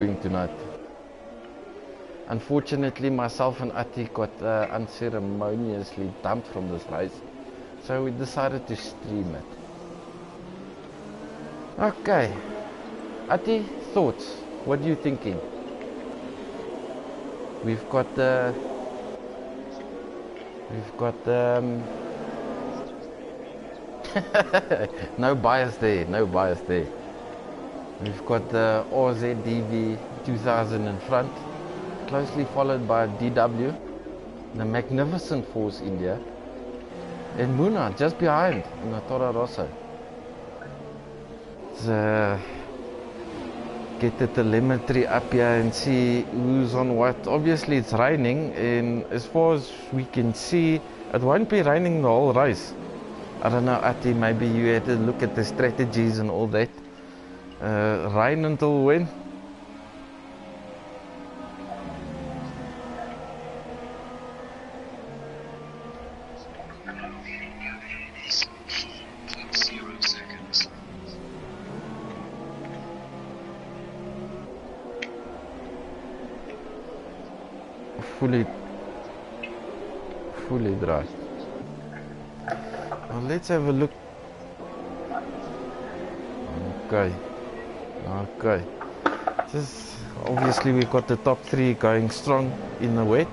doing tonight. Unfortunately, myself and Ati got unceremoniously dumped from this race, so we decided to stream it. Okay, Ati, thoughts? What are you thinking? We've got no bias there, no bias there. We've got the RZDV 2000 in front, closely followed by DW, the magnificent Force India, and Muna just behind in the Toro Rosso. Let's get the telemetry up here and see who's on what. Obviously it's raining, and as far as we can see, it won't be raining the whole race. I don't know, Ati, maybe you had to look at the strategies and all that. Rain until when? Fully dry. Well, let's have a look. Okay. Just obviously we've got the top three going strong in the wet.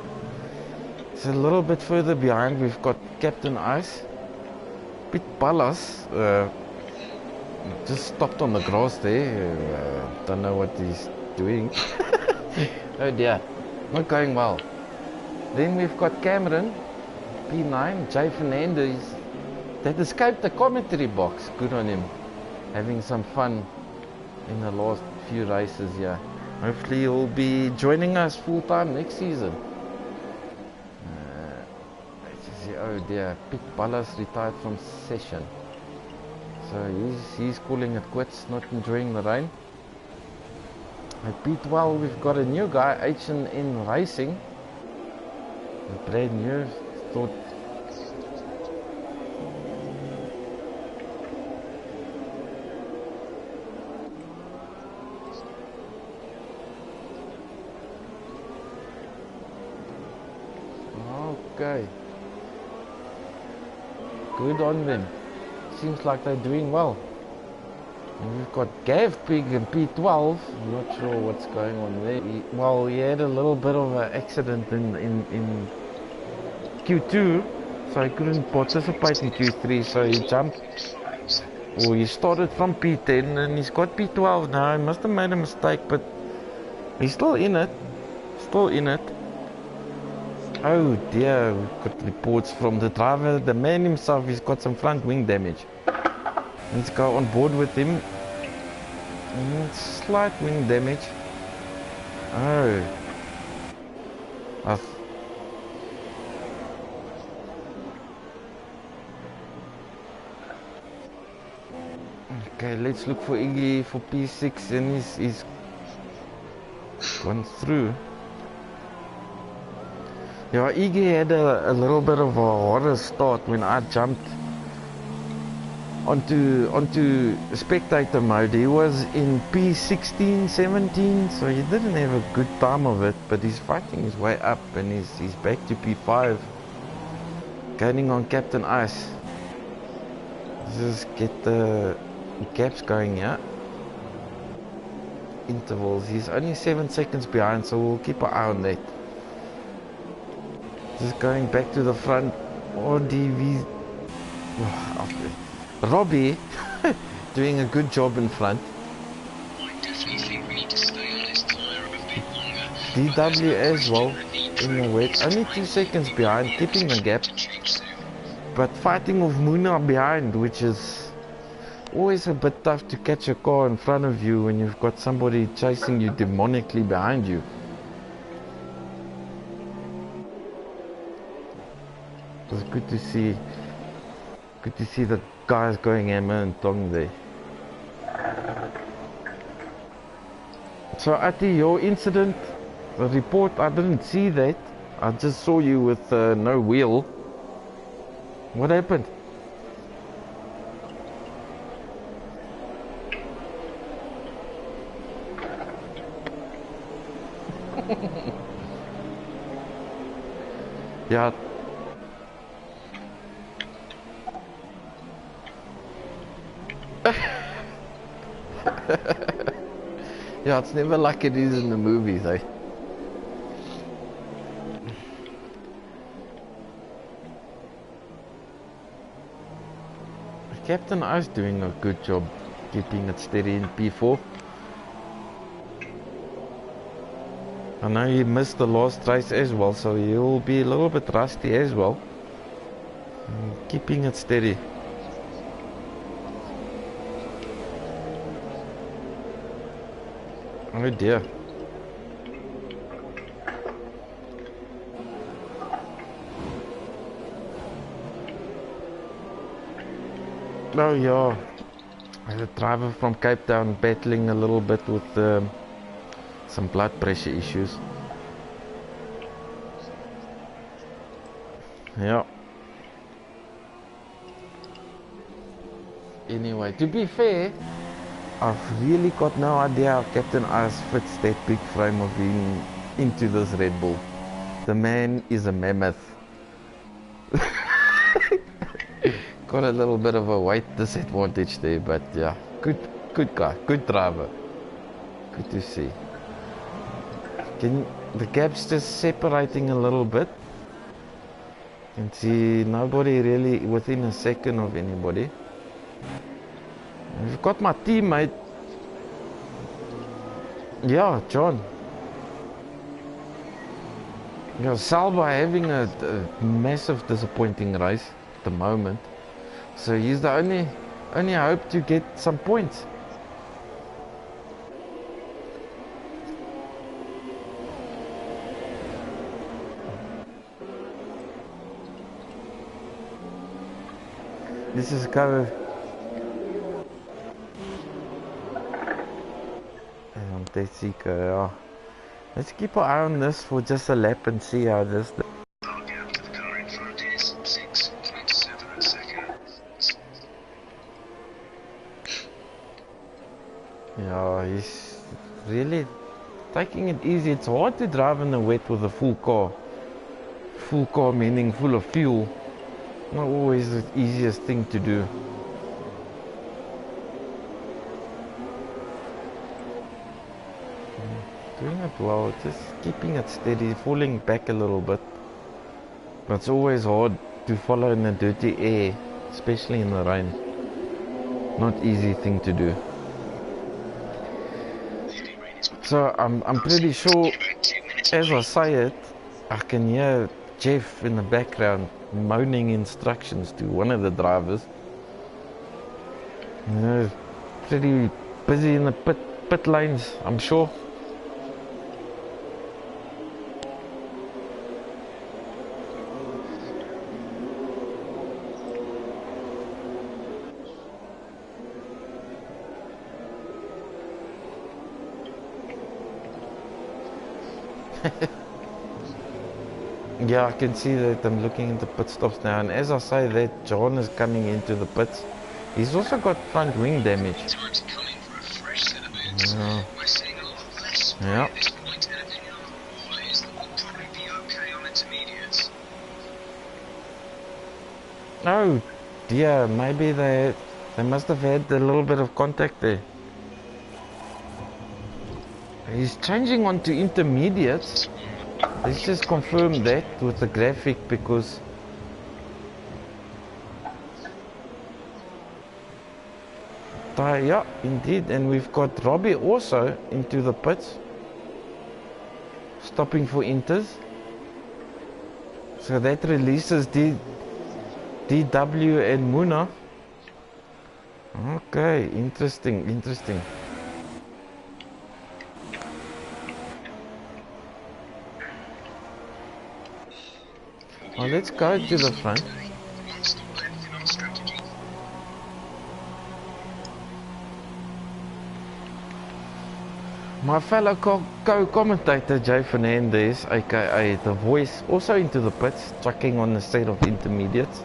It's a little bit further behind. We've got Captain Ice, Pit Pallas, just stopped on the grass there. Don't know what he's doing. Oh dear, not going well. Then we've got Cameron, P9, Jay Fernandez, that escaped the commentary box. Good on him, having some fun in the last few races here. Hopefully he'll be joining us full time next season. Oh dear, Pit Ballas retired from session, so he's calling it quits, not enjoying the rain. At P12 we've got a new guy, H&N Racing, brand new. Thought okay, good on them. Seems like they're doing well. And we've got Gav Pig in P12. I'm not sure what's going on there. He had a little bit of an accident in Q2, so he couldn't participate in Q3, so he jumped, or he started from P10 and he's got P12 now. He must have made a mistake, but he's still in it. Oh dear, we've got reports from the driver, the man himself. He's got some front wing damage. Let's go on board with him. Slight wing damage. Okay, let's look for Iggy for P6, and he's gone through. Yeah, Iggy had a little bit of a horror start when I jumped onto spectator mode. He was in P16, 17, so he didn't have a good time of it, but he's fighting his way up, and he's back to P5, gaining on Captain Ice. Just get the gaps going here. Intervals, he's only 7 seconds behind, so we'll keep an eye on that. Just going back to the front. RDV, Robbie doing a good job in front. I definitely think we need to stay on this tyre a bit longer. DW as well in the wet, only 2 seconds behind, keeping the gap, but fighting with Muna behind, which is always a bit tough to catch a car in front of you when you've got somebody chasing you demonically behind you. It's good to see the guys going hammer and tong there. So Ati, your incident, the report, I didn't see that. I just saw you with no wheel. What happened? Yeah. Yeah, it's never like it is in the movies, eh? Captain I's doing a good job keeping it steady in P4. I know he missed the last race as well, so he'll be a little bit rusty as well. Keeping it steady. Oh dear. Oh yeah. The driver from Cape Town battling a little bit with some blood pressure issues. Yeah. Anyway, to be fair, I've really got no idea how Captain Ice fits that big frame of him into this Red Bull. The man is a mammoth. Got a little bit of a weight disadvantage there, but yeah, good guy, good driver. Good to see. The gap's just separating a little bit. You can see nobody really within a second of anybody. I've got my teammate. Yeah, John. Yeah, Salva having a massive disappointing race at the moment. So he's the only hope to get some points. This is kind of yeah. Let's keep an eye on this for just a lap and see how this. Gap to the car in front is 6.7 seconds. Yeah, he's really taking it easy. It's hard to drive in the wet with a full car. Full car meaning full of fuel. Not always the easiest thing to do. Doing it well, just keeping it steady, falling back a little bit. But it's always hard to follow in the dirty air, especially in the rain. Not easy thing to do. So I'm pretty sure, as I say it, I can hear Jeff in the background moaning instructions to one of the drivers. You know, pretty busy in the pit lanes, I'm sure. Yeah, I can see that. I'm looking into pit stops now, and as I say that, John is coming into the pits. He's also got front wing damage. Time's coming for a fresh set of boots. Yeah. We're seeing a lot less spray Yeah. at this point, and opinion on all is that we'll probably be okay on intermediates. Oh dear, maybe they must have had a little bit of contact there. He's changing on to intermediates. Let's just confirm that with the graphic, because yeah, indeed, and we've got Robbie also into the pits, stopping for inters. So that releases DW and Muna. Okay, interesting. Well, let's go to the front. My fellow co-commentator Jay Fernandez, aka The Voice, also into the pits, checking on the state of intermediates.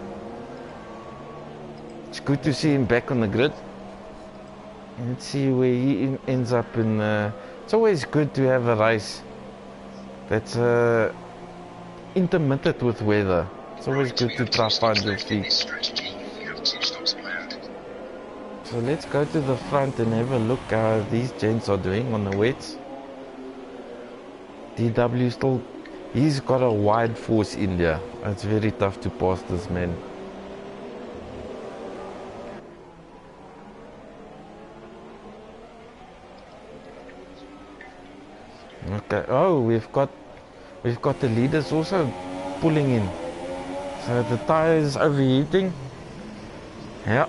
It's good to see him back on the grid. Let's see where he ends up in. It's always good to have a race that's intermittent with weather. It's always good to try find your feet. Strategy. You have 2 stops planned. So let's go to the front and have a look how these gents are doing on the wets. DW still, he's got a wide force in there. It's very tough to pass this man. Okay, oh, we've got the leaders also pulling in. So the tire is overheating. Yeah.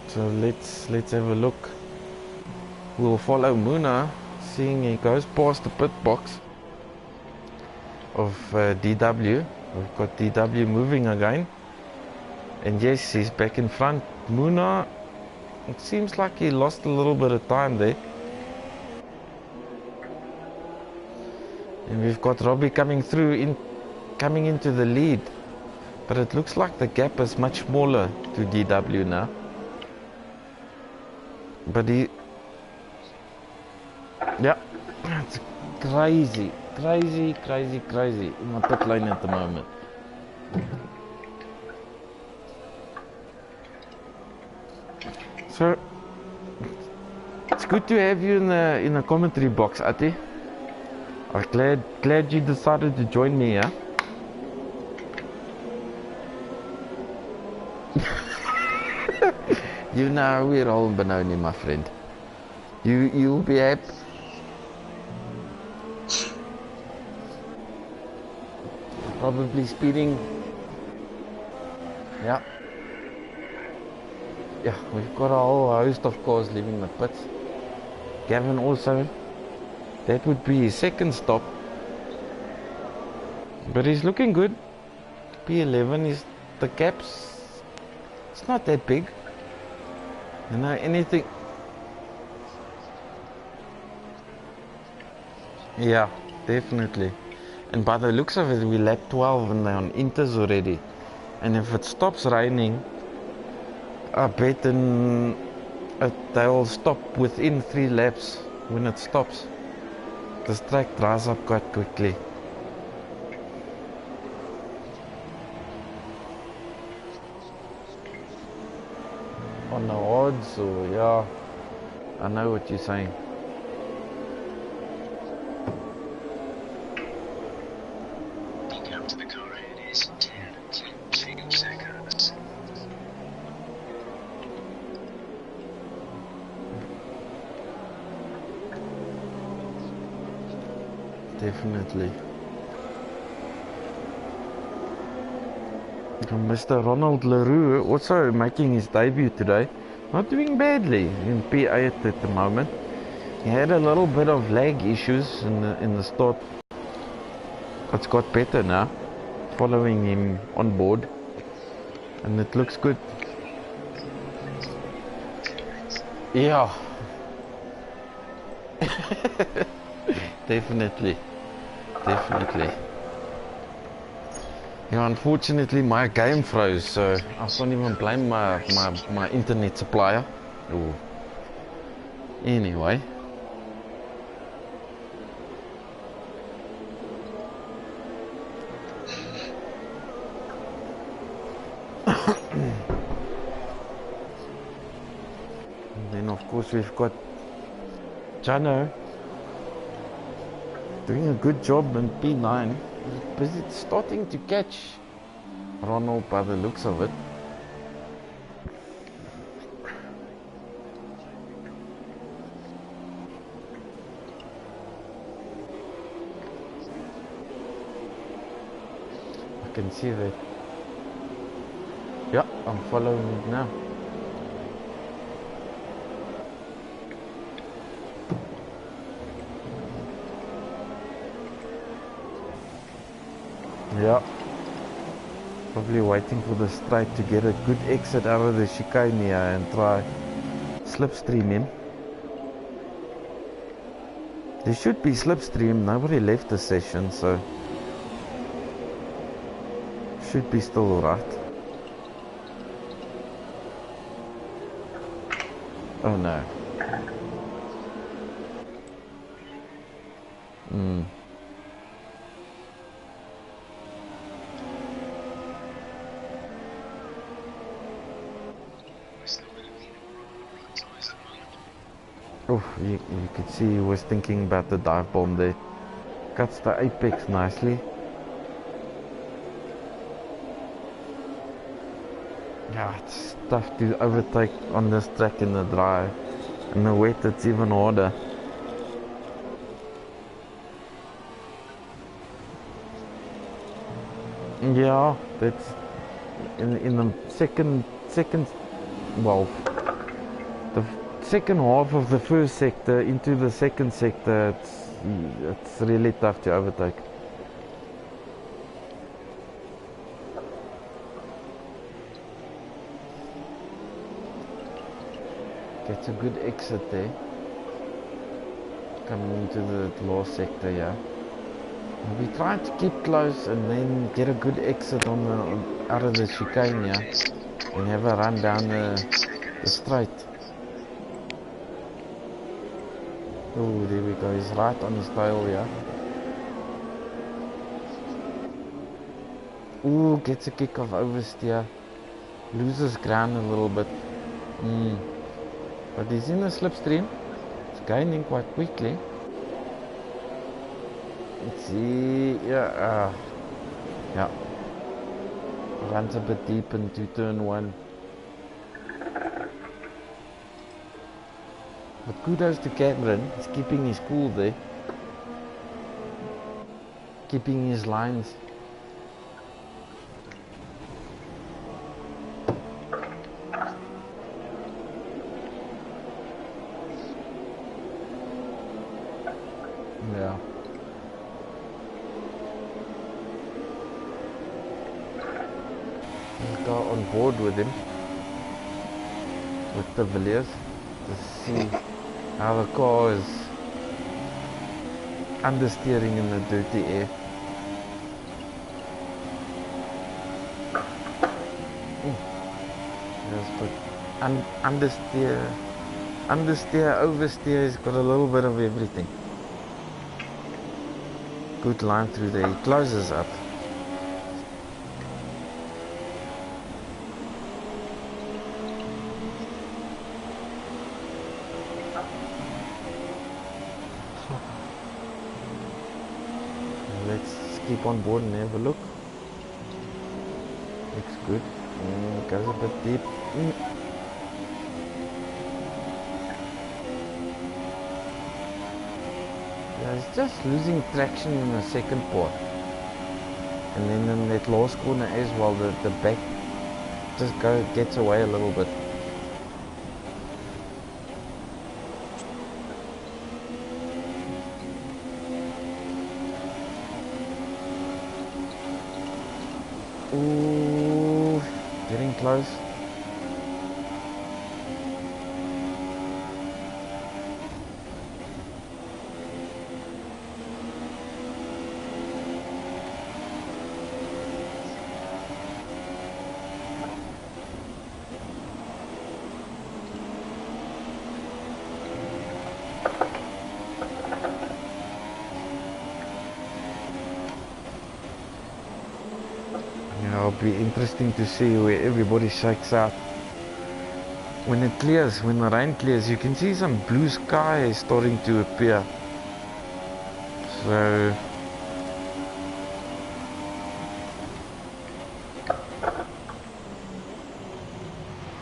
So let's have a look. We'll follow Muna, seeing he goes past the pit box of DW. We've got DW moving again. And yes, he's back in front. Muna, it seems like he lost a little bit of time there. And we've got Robbie coming into the lead. But it looks like the gap is much smaller to DW now. But yeah, it's crazy in my pit lane at the moment. So it's good to have you in the commentary box, Ati. I'm glad you decided to join me, yeah? You know we're all Benoni, my friend. You'll be happy. Probably speeding. Yeah. Yeah, we've got a whole host of cars leaving the pits. Gavin also. That would be his second stop. But he's looking good. P11 is the gaps. It's not that big. You know, anything. Yeah, definitely. And by the looks of it, we lap 12 and they're on inters already. And if it stops raining, I bet they'll stop within 3 laps when it stops. This track dries up quite quickly. On the odds, or yeah, I know what you're saying. The gap to the car ahead is 10.2 seconds. Definitely. Mr. Ronald LaRue also making his debut today. Not doing badly in P8 at the moment. He had a little bit of lag issues in the start. It's got better now, following him on board, and it looks good. Yeah. Definitely. Yeah, unfortunately my game froze, so I can't even blame my internet supplier. Ooh. Anyway. And then of course we've got Jano doing a good job in P9. But it's starting to catch Ronald by the looks of it. I can see that. Yeah, I'm following it now. Yeah, probably waiting for the straight to get a good exit out of the chicane here and try slipstream him. There should be slipstream, nobody left the session, so should be still alright. Oh no. Mm. We're still going to need right tyres at the moment. Oh, you could see he was thinking about the dive bomb there. Cuts the apex nicely. Yeah, it's tough to overtake on this track in the dry. In the wet, it's even harder. Yeah, that's in the second well, the second half of the first sector into the second sector, it's really tough to overtake. Gets a good exit there. Coming into the last sector, yeah. We try to keep close and then get a good exit on the out of the chicane, yeah, and have a run down the straight. Oh, there we go. He's right on his tail, yeah. Ooh, gets a kick off oversteer. Loses ground a little bit. But he's in the slipstream. It's gaining quite quickly. Let's see. Yeah. Yeah. Runs a bit deep into turn one. But kudos to Cameron. He's keeping his cool there. Keeping his lines. Yeah. Let's go on board with him. With the Villiers. To see how the car is understeering in the dirty air. Yes, but understeer, oversteer, he's got a little bit of everything. Good line through there, he closes up. Let's keep on board and have a look. Looks good. Goes a bit deep. Yeah, he's just losing traction in the second part. And then in that last corner as well, the back just gets away a little bit. Ooh, getting close. It'll be interesting to see where everybody shakes out. When it clears, when the rain clears, you can see some blue sky starting to appear. So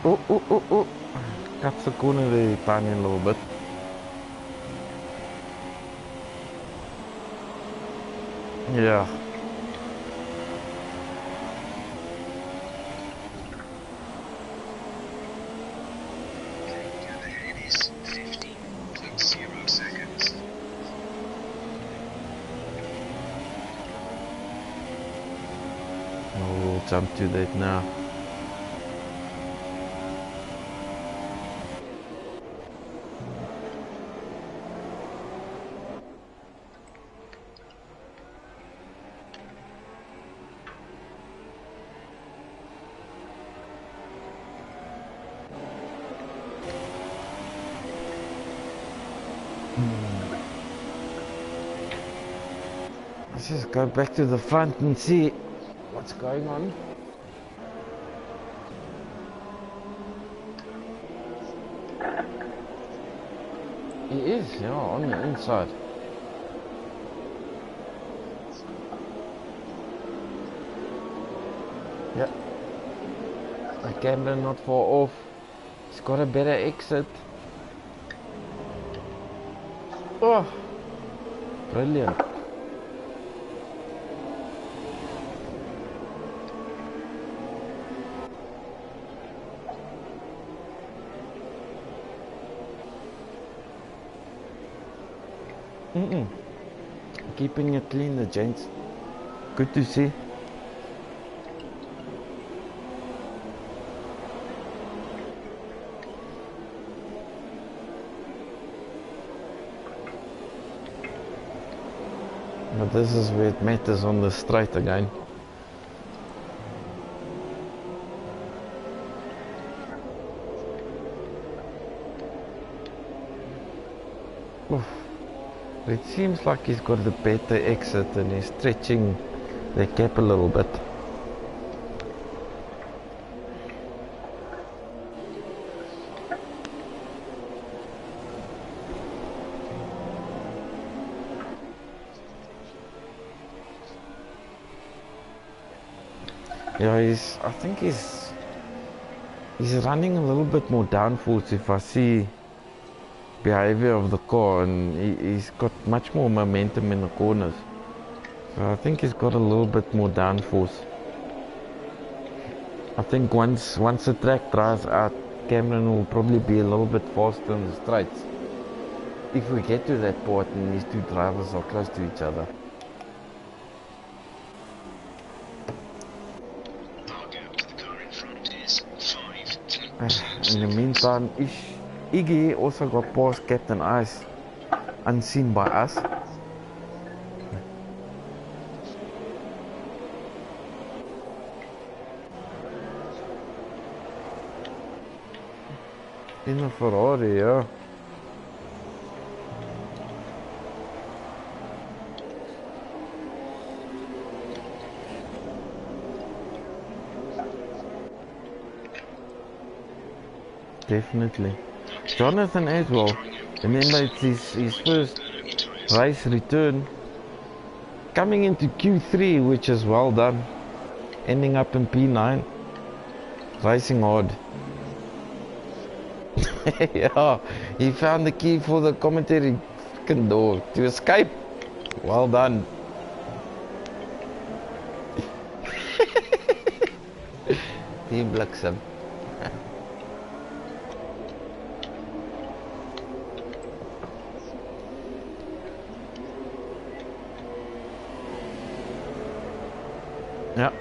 oh. Cuts the corner there, tiny a little bit. Yeah. We'll jump to that now. Let's just go back to the front and see what's going on. He is, yeah, on the inside. Yeah. The camera not far off. He's got a better exit. Oh, brilliant. Keeping it clean, the gents. Good to see. But this is where it matters on the straight again. Oof. It seems like he's got the better exit and he's stretching the cap a little bit. Yeah, I think he's running a little bit more downforce if I see behavior of the car, and he's got much more momentum in the corners. So I think he's got a little bit more downforce. I think once the track dries out, Cameron will probably be a little bit faster in the straights. If we get to that part and these two drivers are close to each other. In the meantime, Iggy also got past Captain Ice, unseen by us. In a Ferrari, yeah. Definitely. Jonathan as well. Remember, it's his first race return. Coming into Q3, which is well done. Ending up in P9. Racing hard. Yeah, he found the key for the commentary door to escape. Well done. Die bliksem. Ja.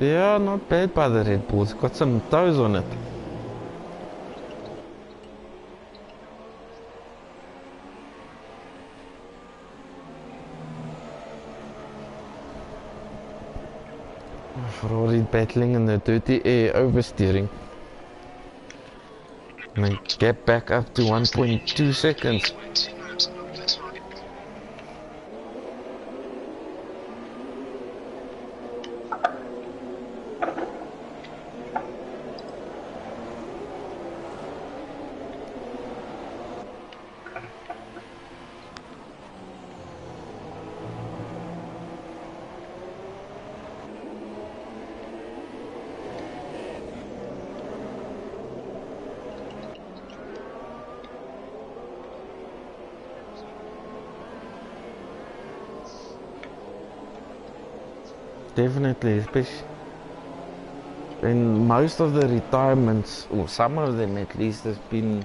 Yeah, not bad by the Red Bulls. Got some toes on it. Ferrari battling in the dirty air, oversteering. And then get back up to 1.2 seconds. Definitely, especially in most of the retirements, or some of them at least, has been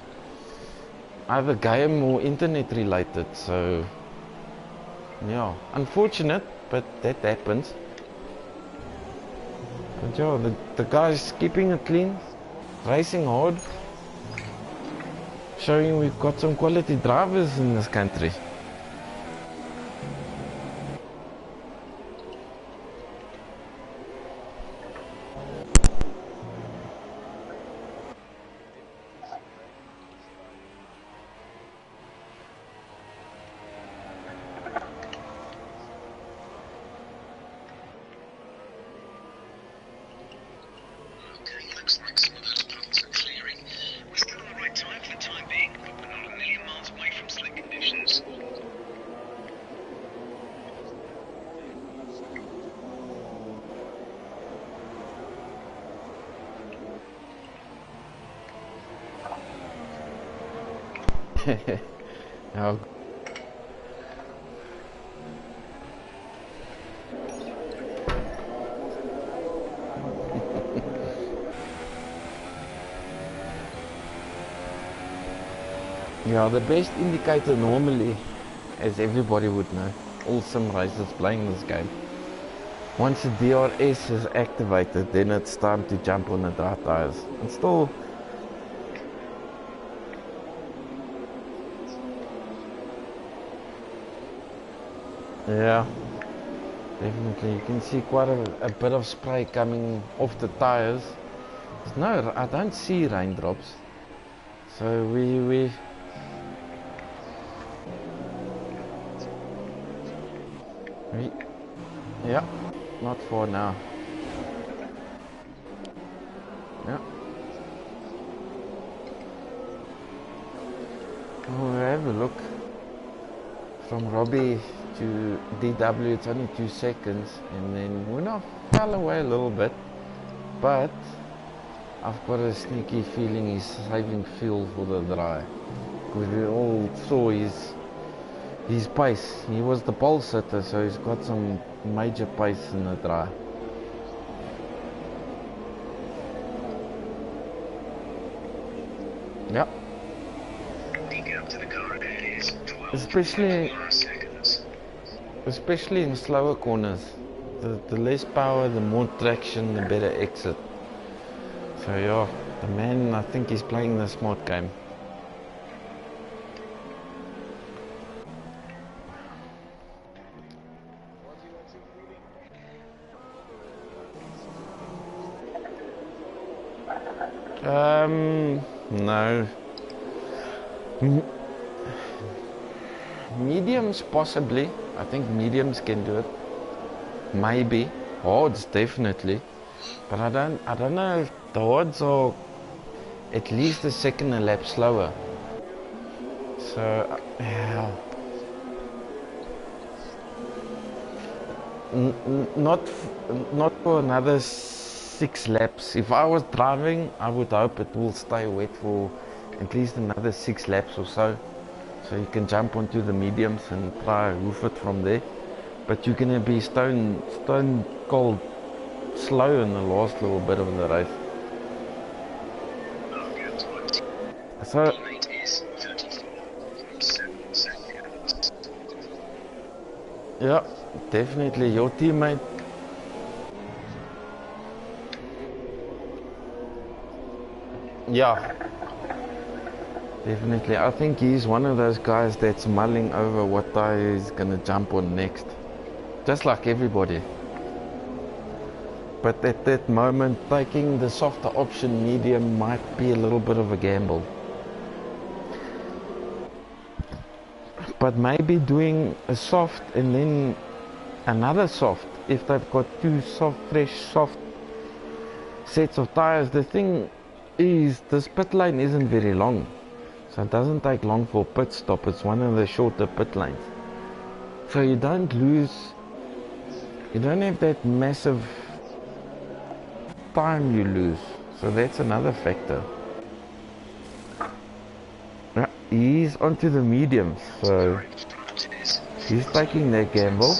either game or internet related. So, yeah, unfortunate, but that happens. But yeah, the guy's keeping it clean, racing hard, showing we've got some quality drivers in this country. Ja. Yeah, the best indicator normally, as everybody would know, all sim racers playing this game, once the DRS is activated, then it's time to jump on the dry tires. And still, yeah, definitely. You can see quite a bit of spray coming off the tires. No, I don't see raindrops. So we yeah, not for now. Yeah. We'll have a look. From Robbie to DW, it's only 2 seconds, and then Muna fell away a little bit, but I've got a sneaky feeling he's saving fuel for the dry. Because we all saw his pace. He was the pole sitter, so he's got some major pace in the dry. Yep. Especially in slower corners. The less power, the more traction, the better exit. So yeah, the man, I think he's playing the smart game. No. Mediums possibly. I think mediums can do it. Maybe. Hards definitely. But I don't know if the hards are at least a second a lap slower. So yeah. Not for another 6 laps. If I was driving, I would hope it will stay wet for at least another 6 laps or so. So you can jump onto the mediums and try hoof it from there. But you're gonna be stone cold slow in the last little bit of the race. So yeah, definitely your teammate. Yeah, definitely. I think he's one of those guys that's mulling over what tire he's gonna jump on next. Just like everybody. But at that moment, taking the softer option, medium, might be a little bit of a gamble. But maybe doing a soft and then another soft, if they've got 2 fresh soft sets of tires. The thing is, this pit lane isn't very long, so it doesn't take long for pit stop. It's one of the shorter pit lanes, so you don't have that massive time you lose. So that's another factor. He's onto the mediums, so he's taking that gamble.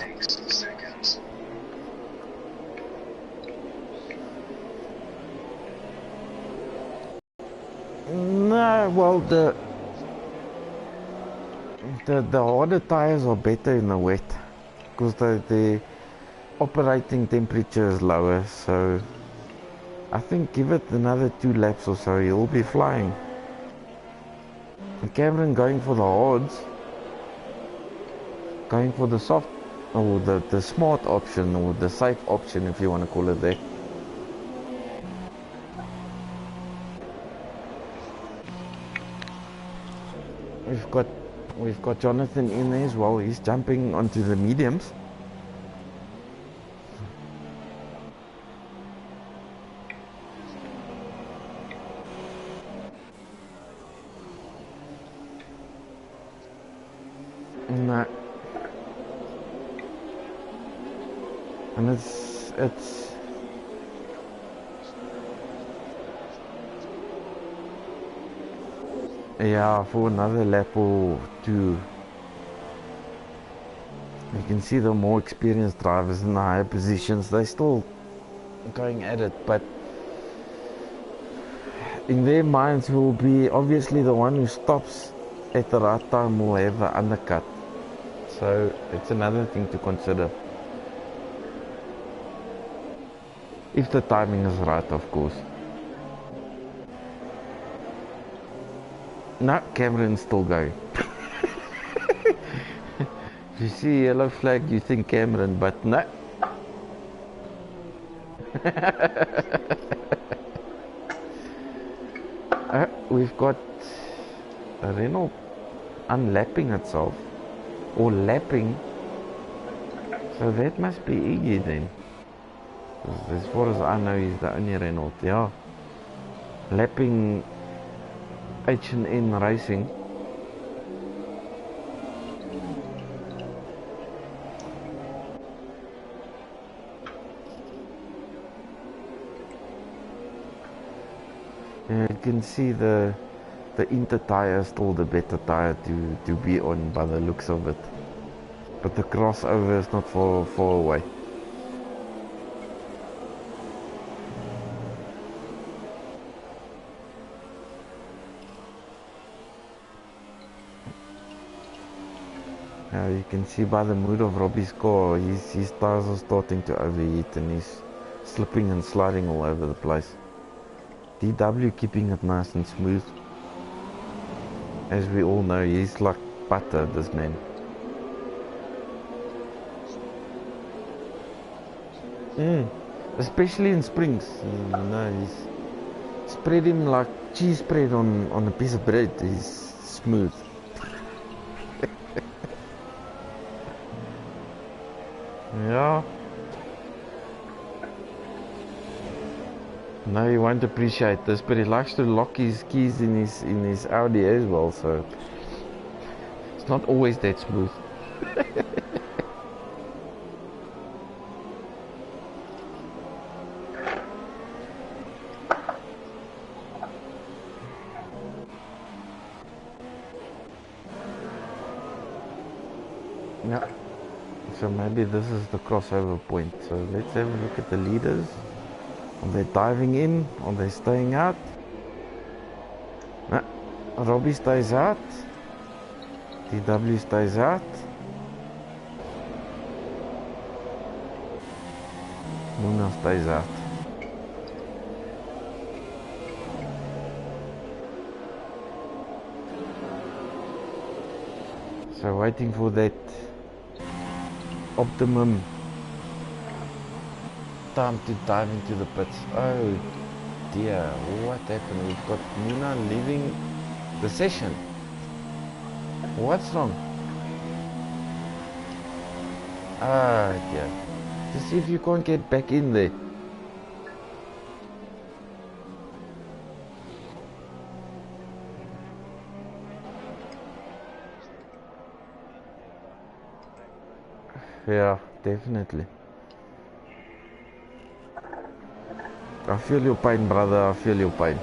No, well, the harder tires are better in the wet because the operating temperature is lower. So I think give it another 2 laps or so, he'll be flying. And Cameron going for the hards, going for the soft or the smart option or the safe option, if you want to call it that. We've got Jonathan in there as well. He's jumping onto the mediums. No. And it's Yeah, for another lap or two. You can see the more experienced drivers in the higher positions, they're still going at it, but in their minds will be obviously the one who stops at the right time will have an undercut. So it's another thing to consider. If the timing is right, of course. No, Cameron's still going. If you see yellow flag, you think Cameron, but no. We've got a Renault unlapping itself, or lapping, so that must be Iggy then. As far as I know, he's the only Renault, yeah. Lapping H&N Racing. You can see the inter tire is still the better tire to be on by the looks of it. But the crossover is not far away. Now you can see by the mood of Robbie's car, his tires are starting to overheat and he's slipping and sliding all over the place. DW keeping it nice and smooth. As we all know, he's like butter, this man. Especially in springs, you know, he's spread him like cheese spread on a piece of bread. He's smooth. Yeah. No, he won't appreciate this, but he likes to lock his keys in his Audi as well, so it's not always that smooth. Yeah. So maybe this is the crossover point. So let's have a look at the leaders. Are they diving in? Are they staying out? No. Robbie stays out. DW stays out. Luna stays out. So waiting for that optimum time to dive into the pits. Oh dear, what happened? We've got Nuna leaving the session. What's wrong? Ah dear. Just see if you can't get back in there. Yeah, definitely. I feel your pain, brother. I feel your pain.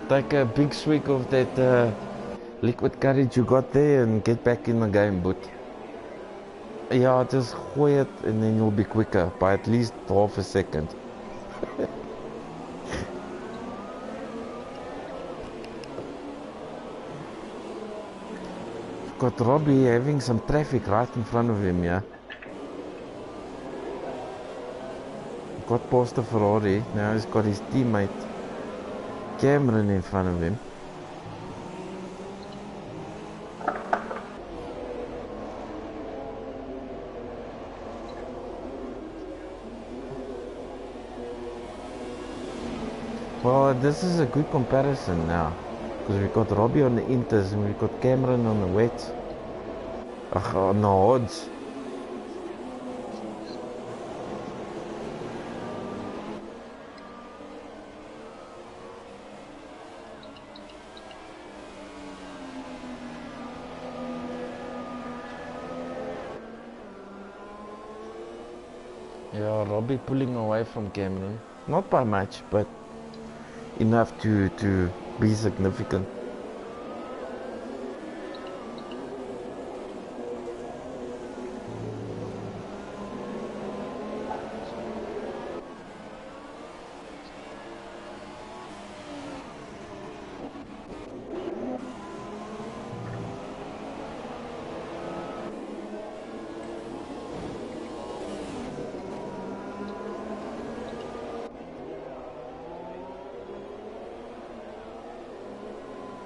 Take a big swig of that liquid courage you got there and get back in the game, but yeah, just gooi it and then you'll be quicker by at least half a second. Got Robbie having some traffic right in front of him, yeah. Got past the Ferrari, now he's got his teammate Cameron in front of him. Well, this is a good comparison now, because we've got Robbie on the inters and we've got Cameron on the wets. On the odds. Yeah, Robbie pulling away from Cameron. Not by much, but enough to be significant.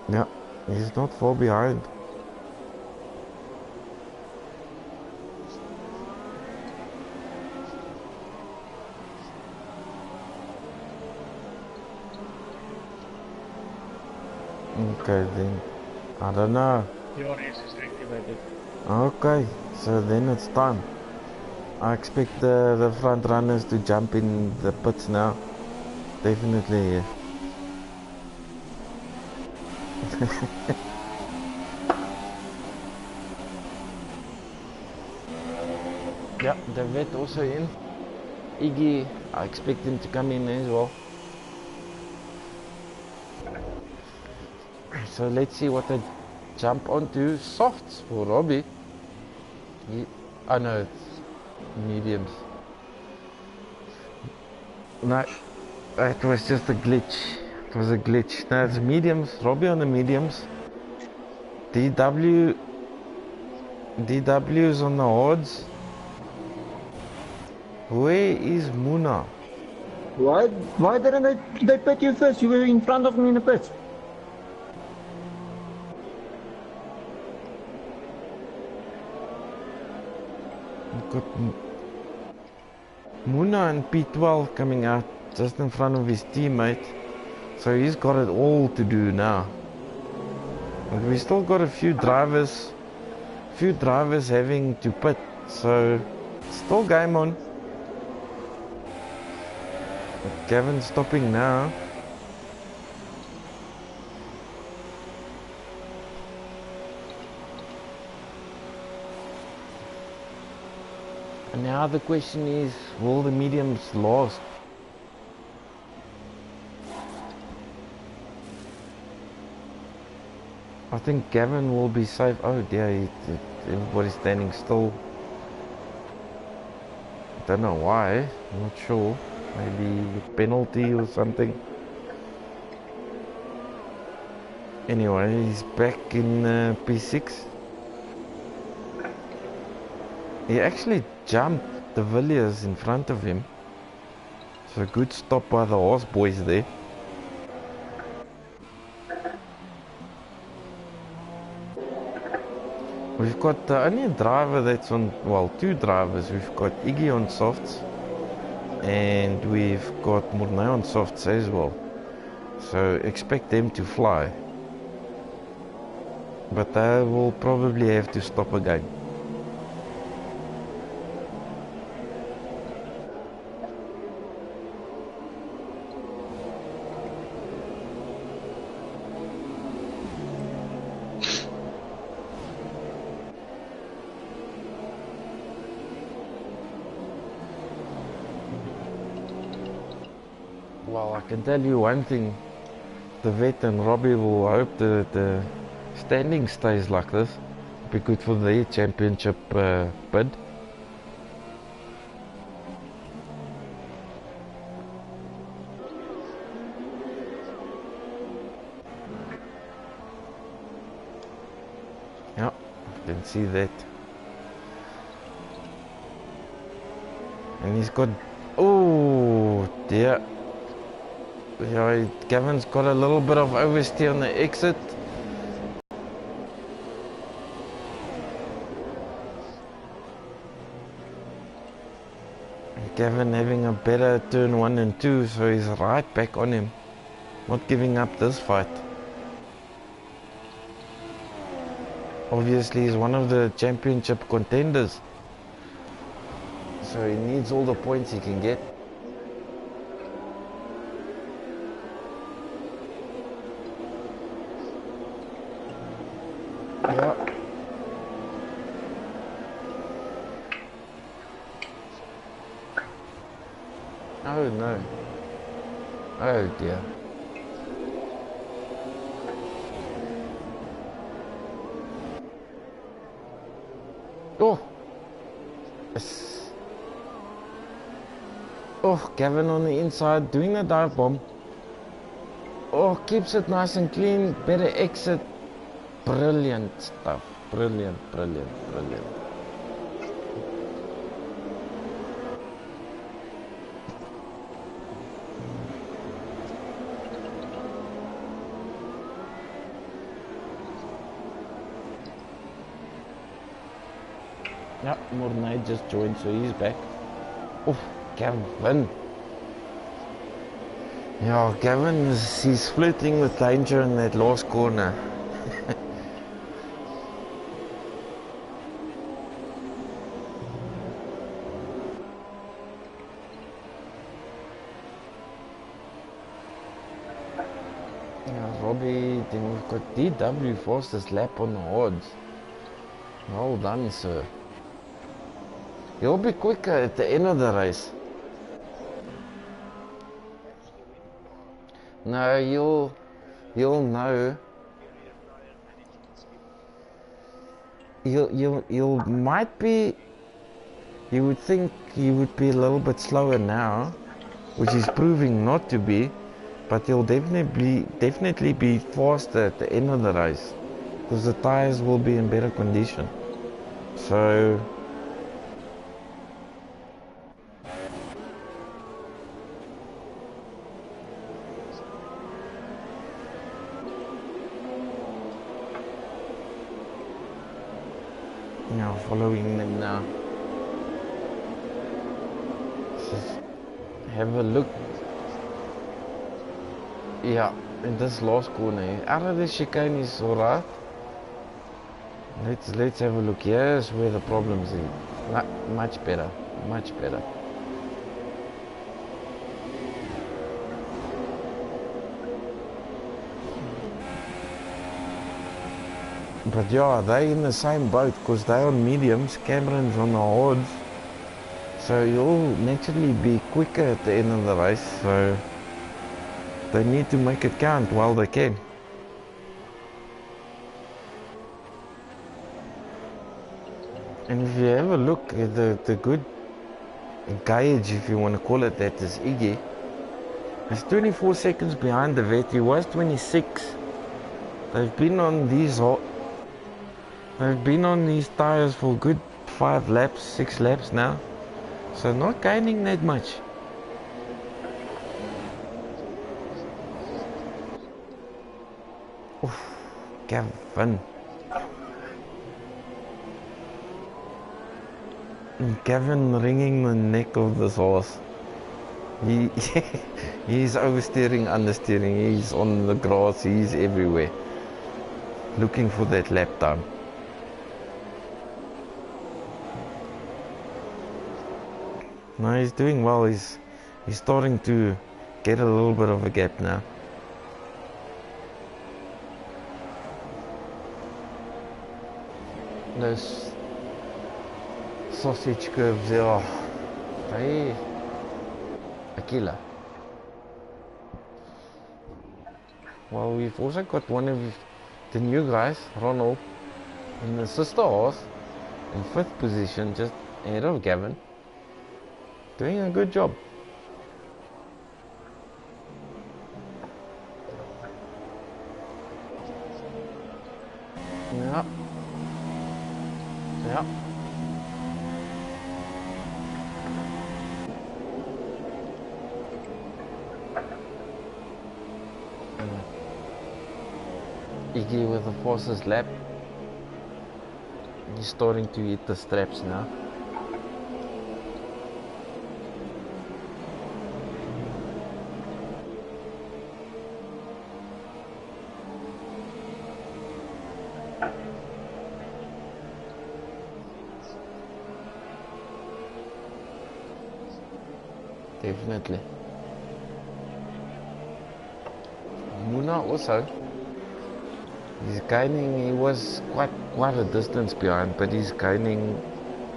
Yeah, he's not far behind. Okay, then. I don't know. Your race is activated. Okay, so then it's time. I expect the front runners to jump in the pits now. Definitely, yeah. Yeah, the vet also in. Iggy, I expect him to come in as well. So let's see what they jump onto. Softs for Robbie. Oh no, it's mediums. No, it was just a glitch. It was a glitch. No, it's mediums. Robbie on the mediums. DW's on the odds. Where is Muna? Why didn't they pit you first? You were in front of me in the pit. We've got Muna and P12 coming out just in front of his teammate. So he's got it all to do now. But we still got a few drivers having to pit. So still game on. Gavin stopping now. And now the question is, will the mediums last? I think Gavin will be safe. Oh dear, everybody's standing still. I don't know why, I'm not sure. Maybe a penalty or something. Anyway, he's back in P6. He actually jumped the Villiers in front of him. So a good stop by the horse boys there. We've got only a driver that's on, well, two drivers. We've got Iggy on softs and we've got Mornay on softs as well. So expect them to fly. But they will probably have to stop again. Well, I can tell you one thing. The vet and Robbie will hope that the standing stays like this. Be good for their championship bid. Yeah, I can see that. And he's got, oh dear. Yeah, Gavin's got a little bit of oversteer on the exit. Gavin having a better turn 1 and 2, so he's right back on him. Not giving up this fight. Obviously he's one of the championship contenders. So he needs all the points he can get. Yeah. Oh no. Oh dear. Oh, yes. Oh, Gavin on the inside doing the dive bomb. Oh, keeps it nice and clean. Better exit. Brilliant stuff. Brilliant, brilliant, brilliant. Yeah, Mornay just joined, so he's back. Oh, Gavin. Yeah, Gavin he's flirting with danger in that last corner. Yeah, Robbie, then we've got DW fastest lap on the odds. Well done, sir. You'll be quicker at the end of the race. No, you'll know. You might be. You would think you would be a little bit slower now, which is proving not to be. But you'll definitely be faster at the end of the race, because the tires will be in better condition. So. Now following them now. Just have a look. Yeah, in this last corner. Out of the chicane is alright. Let's have a look. Here's where the problems is. Much better. Much better. But yeah, they in the same boat because they're on mediums, Cameron's on the hards. So you'll naturally be quicker at the end of the race, so they need to make it count while they can. And if you have a look at the good gauge, if you want to call it that, is Iggy. He's 24 seconds behind the vet. He was 26. They've been on these tires for a good 5 laps, 6 laps now. So not gaining that much. Oof, Gavin. Gavin wringing the neck of this horse. He's oversteering, understeering, he's on the grass, he's everywhere. Looking for that lap time. No, he's doing well. He's starting to get a little bit of a gap now. Those sausage curves, oh, they a killer. Well, we've also got one of the new guys, Ronald, in the sister horse, in 5th position, just ahead of Gavin. Doing a good job. Yeah. Yeah. Iggy with the fastest lap. He's starting to hit the straps now. Definitely. Muna also. He's gaining. He was quite a distance behind, but he's gaining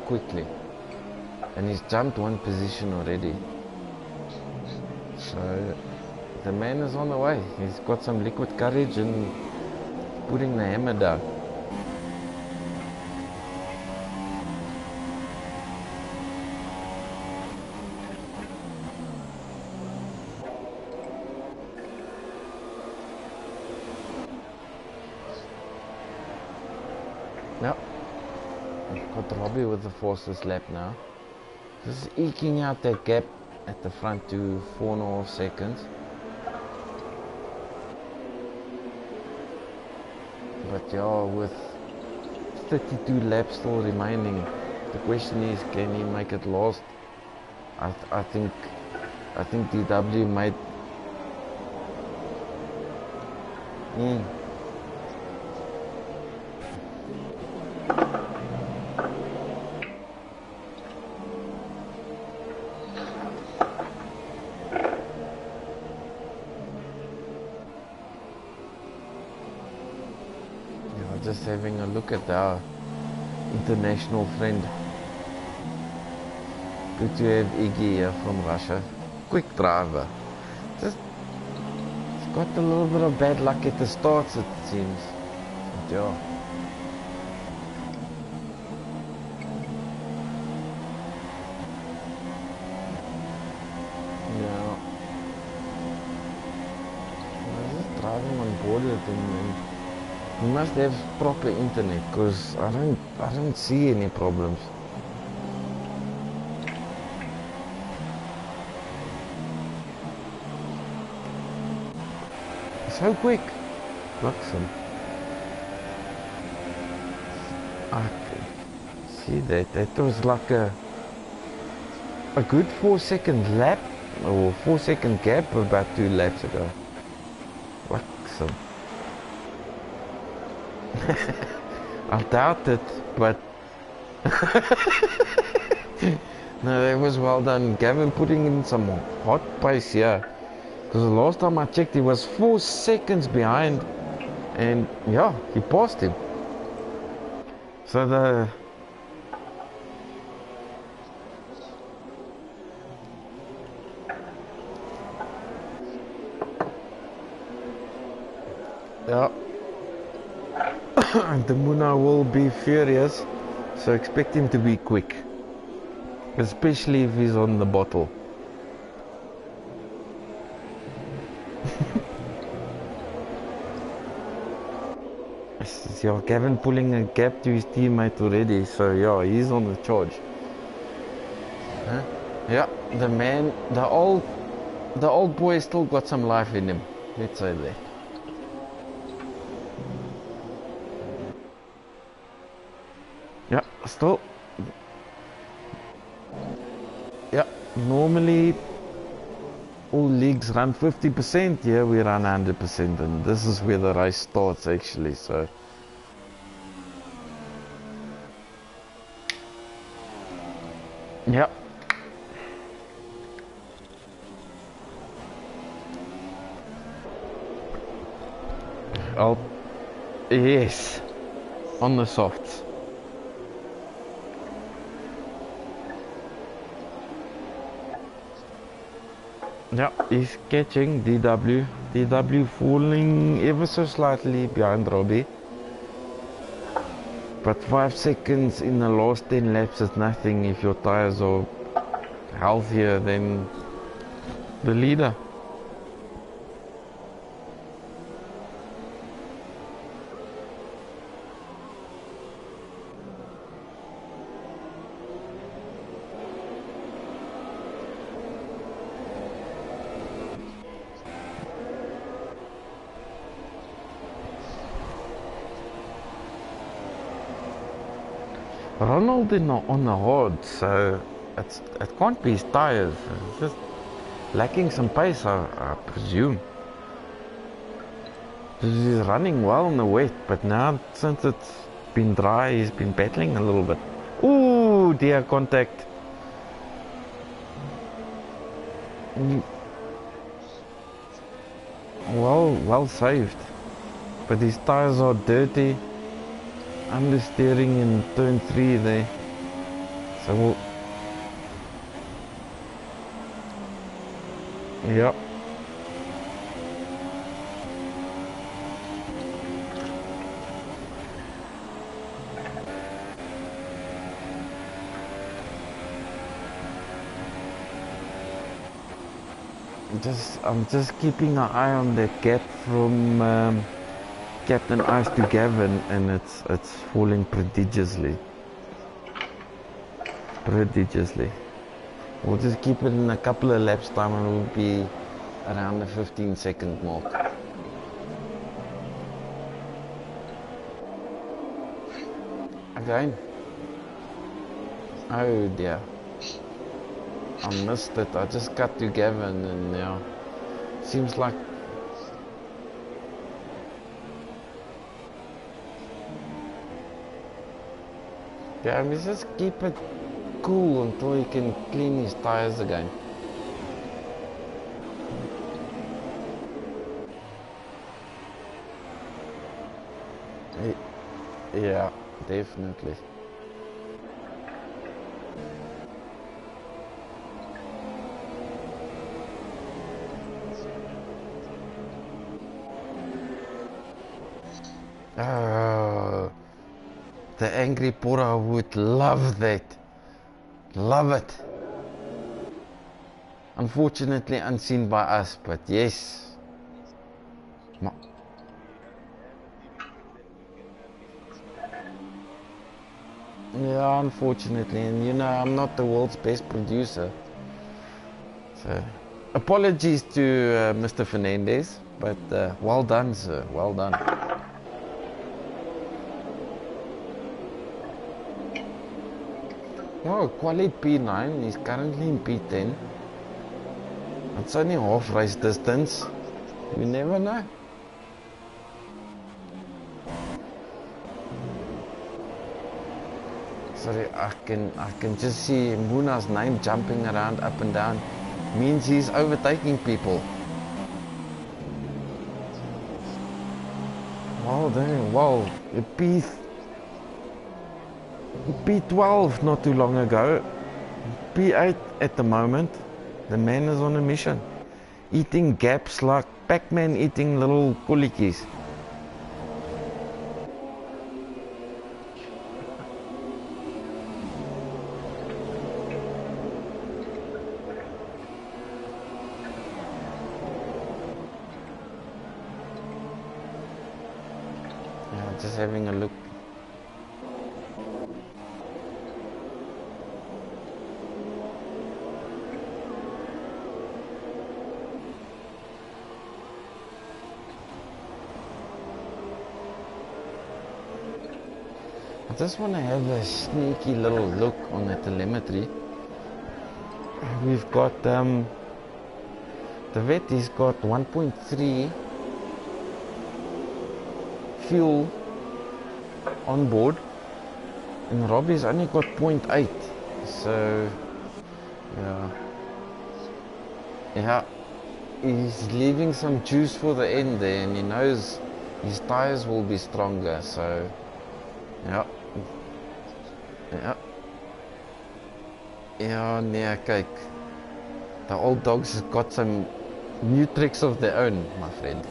quickly, and he's jumped 1 position already. So the man is on the way. He's got some liquid courage and putting the hammer down. got Robbie with the fastest lap now. Just eking out that gap at the front to 4.5 seconds. But yeah, with 32 laps still remaining, the question is, can he make it last? I think DW might. Just having a look at our international friend. Good to have Iggy here from Russia. Quick driver. Just got a little bit of bad luck at the starts, it seems. But yeah. Yeah. I'm just driving on board with him, and you must have proper internet, because I don't see any problems. So quick. Looks him. I see that. That was like a good 4-second lap, or 4-second gap about 2 laps ago. Looks him. I doubt it, but no, that was well done. Gavin putting in some hot pace here. Because the last time I checked, he was 4 seconds behind, and yeah, he passed him. So yeah, the Muna will be furious, so expect him to be quick, especially if he's on the bottle. Yeah, Gavin pulling a gap to his teammate already, so yeah, he's on the charge. Huh? Yeah, the old boy still got some life in him. Let's say that. Yeah, still. Yeah, normally all leagues run 50%, here we run 100%, and this is where the race starts actually, so. Yep. Yes, on the softs. Yeah, he's catching DW. DW falling ever so slightly behind Robbie. But 5 seconds in the last 10 laps is nothing if your tires are healthier than the leader. Ronald is not on the hard, so it can't be his tires. It's just lacking some pace, I presume. He's running well in the wet, but now since it's been dry, he's been battling a little bit. Ooh, dear contact. Well saved. But his tires are dirty. Understeering in turn 3 there. So we'll... Yep. I'm just keeping an eye on the gap from Captain Ice to Gavin, and it's falling prodigiously. prodigiously. We'll just keep it in a couple of laps time and we'll be around the 15-second mark. Again. Oh dear. I missed it. I just cut to Gavin and now seems like yeah, we just keep it cool until he can clean his tires again. Yeah, definitely. Oh, the angry Pora would love that. Love it. Unfortunately unseen by us, but yes. Yeah, unfortunately, and you know, I'm not the world's best producer. So, apologies to Mr. Fernandez, but well done, sir. Well done. Oh, quali P9. He's currently in P10. It's only half race distance. You never know. Sorry, I can just see Muna's name jumping around up and down. Means he's overtaking people. Well done. Wow, P12 not too long ago. P8 at the moment. The man is on a mission. Eating gaps like Pac-Man eating little kulikis. Yeah, just having a look. I just want to have a sneaky little look on the telemetry. We've got the vet has got 1.3 fuel on board and Robbie's only got 0.8, so yeah, he's leaving some juice for the end there, and he knows his tires will be stronger, so yeah. Ja, nee, kyk. The old dogs has got some new tricks of their own, my friend.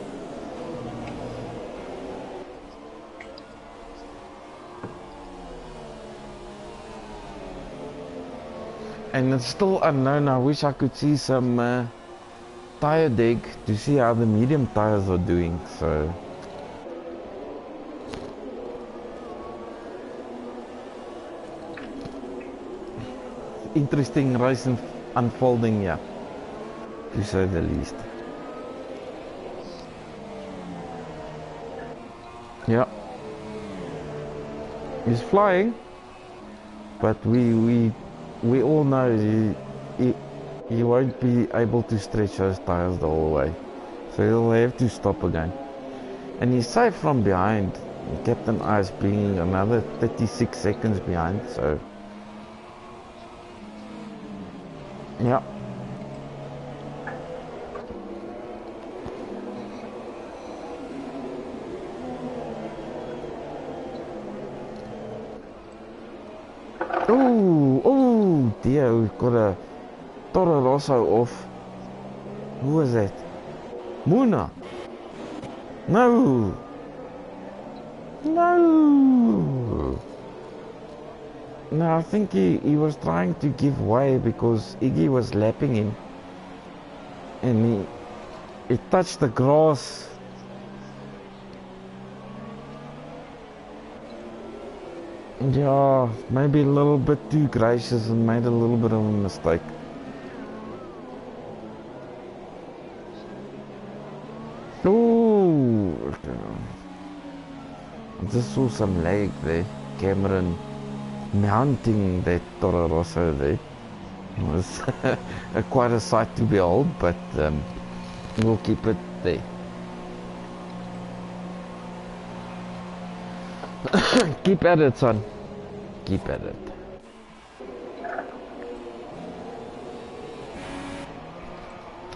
And it's still unknown. I wish I could see some tire dig to see how the medium tires are doing, so interesting race unfolding, yeah, to say the least. Yeah, he's flying, but we all know he won't be able to stretch those tires the whole way, so he'll have to stop again. And he's safe from behind. Captain Ice being another 36 seconds behind, so yeah. Oh dear, we've got a Toro Rosso off. Who was that? Muna. No. No, I think he was trying to give way because Iggy was lapping him. And he touched the grass. Yeah, maybe a little bit too gracious and made a little bit of a mistake. Ooh, I just saw some leg there. Cameron mounting that Toro Rosso there. It was quite a sight to behold, but we'll keep it there. Keep at it, son. Keep at it.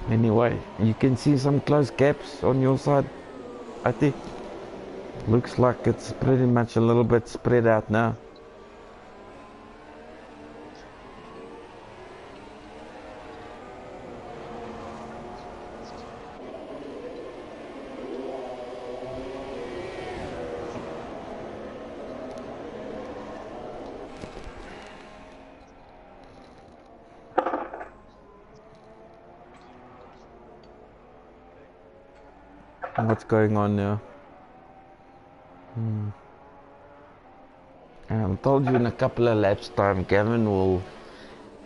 Anyway, you can see some close gaps on your side, I think. Looks like it's pretty much a little bit spread out now. What's going on now? I told you in a couple of laps time Gavin will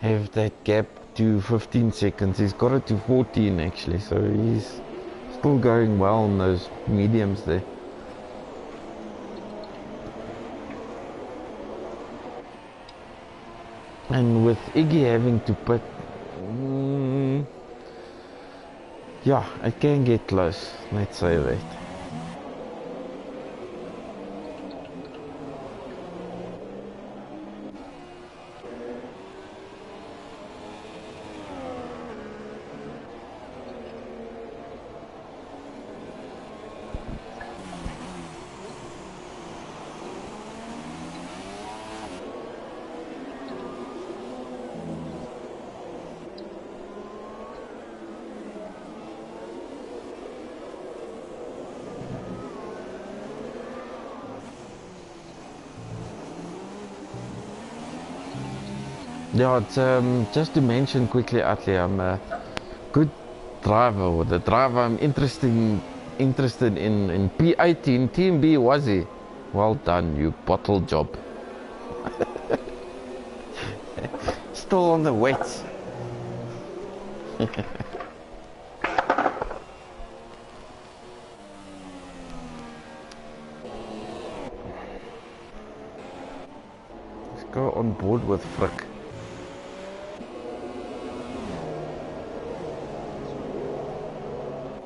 have that gap to 15 seconds. He's got it to 14 actually, so he's still going well on those mediums there. And with Iggy having to put, yeah, I can get close, let's say that. Yeah, it's, just to mention quickly, Atli, I'm a good driver, or the driver I'm interested in P18 TnB was he? Well done, you bottle job. Still on the wets. Let's go on board with Frick.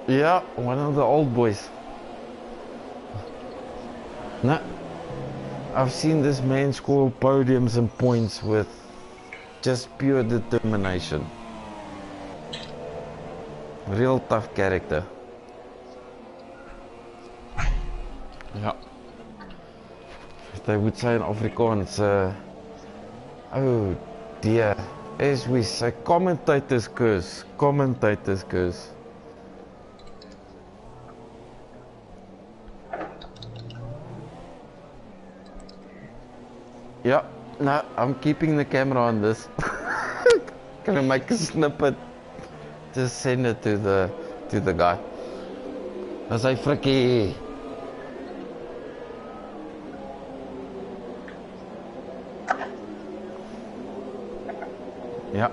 Yeah, one of the old boys. No, I've seen this man score podiums and points with just pure determination. Real tough character. Yeah. They would say in Afrikaans, oh dear, as we say, commentators curse, commentators curse. Yeah, no, I'm keeping the camera on this. Gonna make a snippet. Just send it to the guy. I say, Frikkie. Yeah,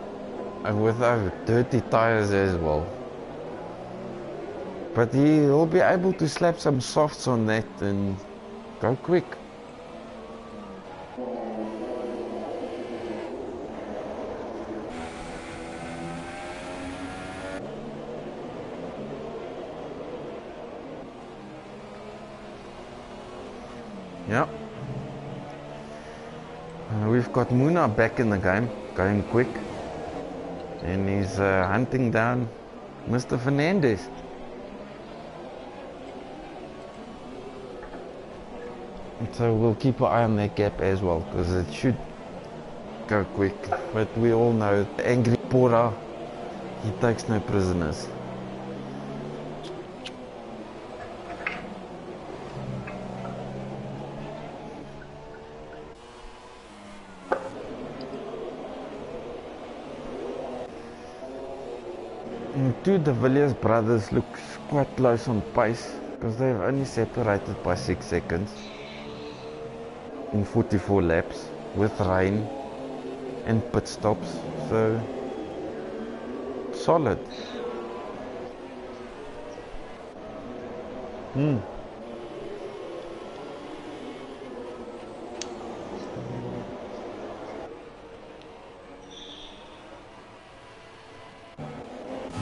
and with those dirty tires as well. But he'll be able to slap some softs on that and go quick. Yeah. We've got Muna back in the game, going quick. And he's hunting down Mr. Fernandez. So we'll keep an eye on that gap as well, because it should go quick. But we all know the angry Pora, he takes no prisoners. Two De Villiers brothers look quite close on pace, because they've only separated by 6 seconds. in 44 laps with rain and pit stops, so solid.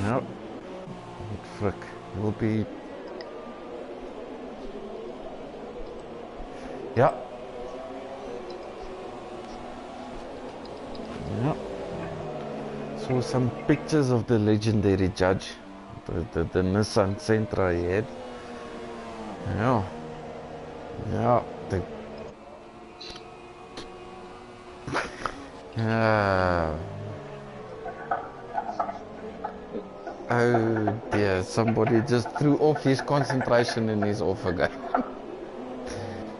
No, frick, will be, yeah. Yeah. Saw some pictures of the legendary judge, the Nissan Sentra he had. Yeah. Yeah. Yeah. Oh dear, somebody just threw off his concentration and he's off again.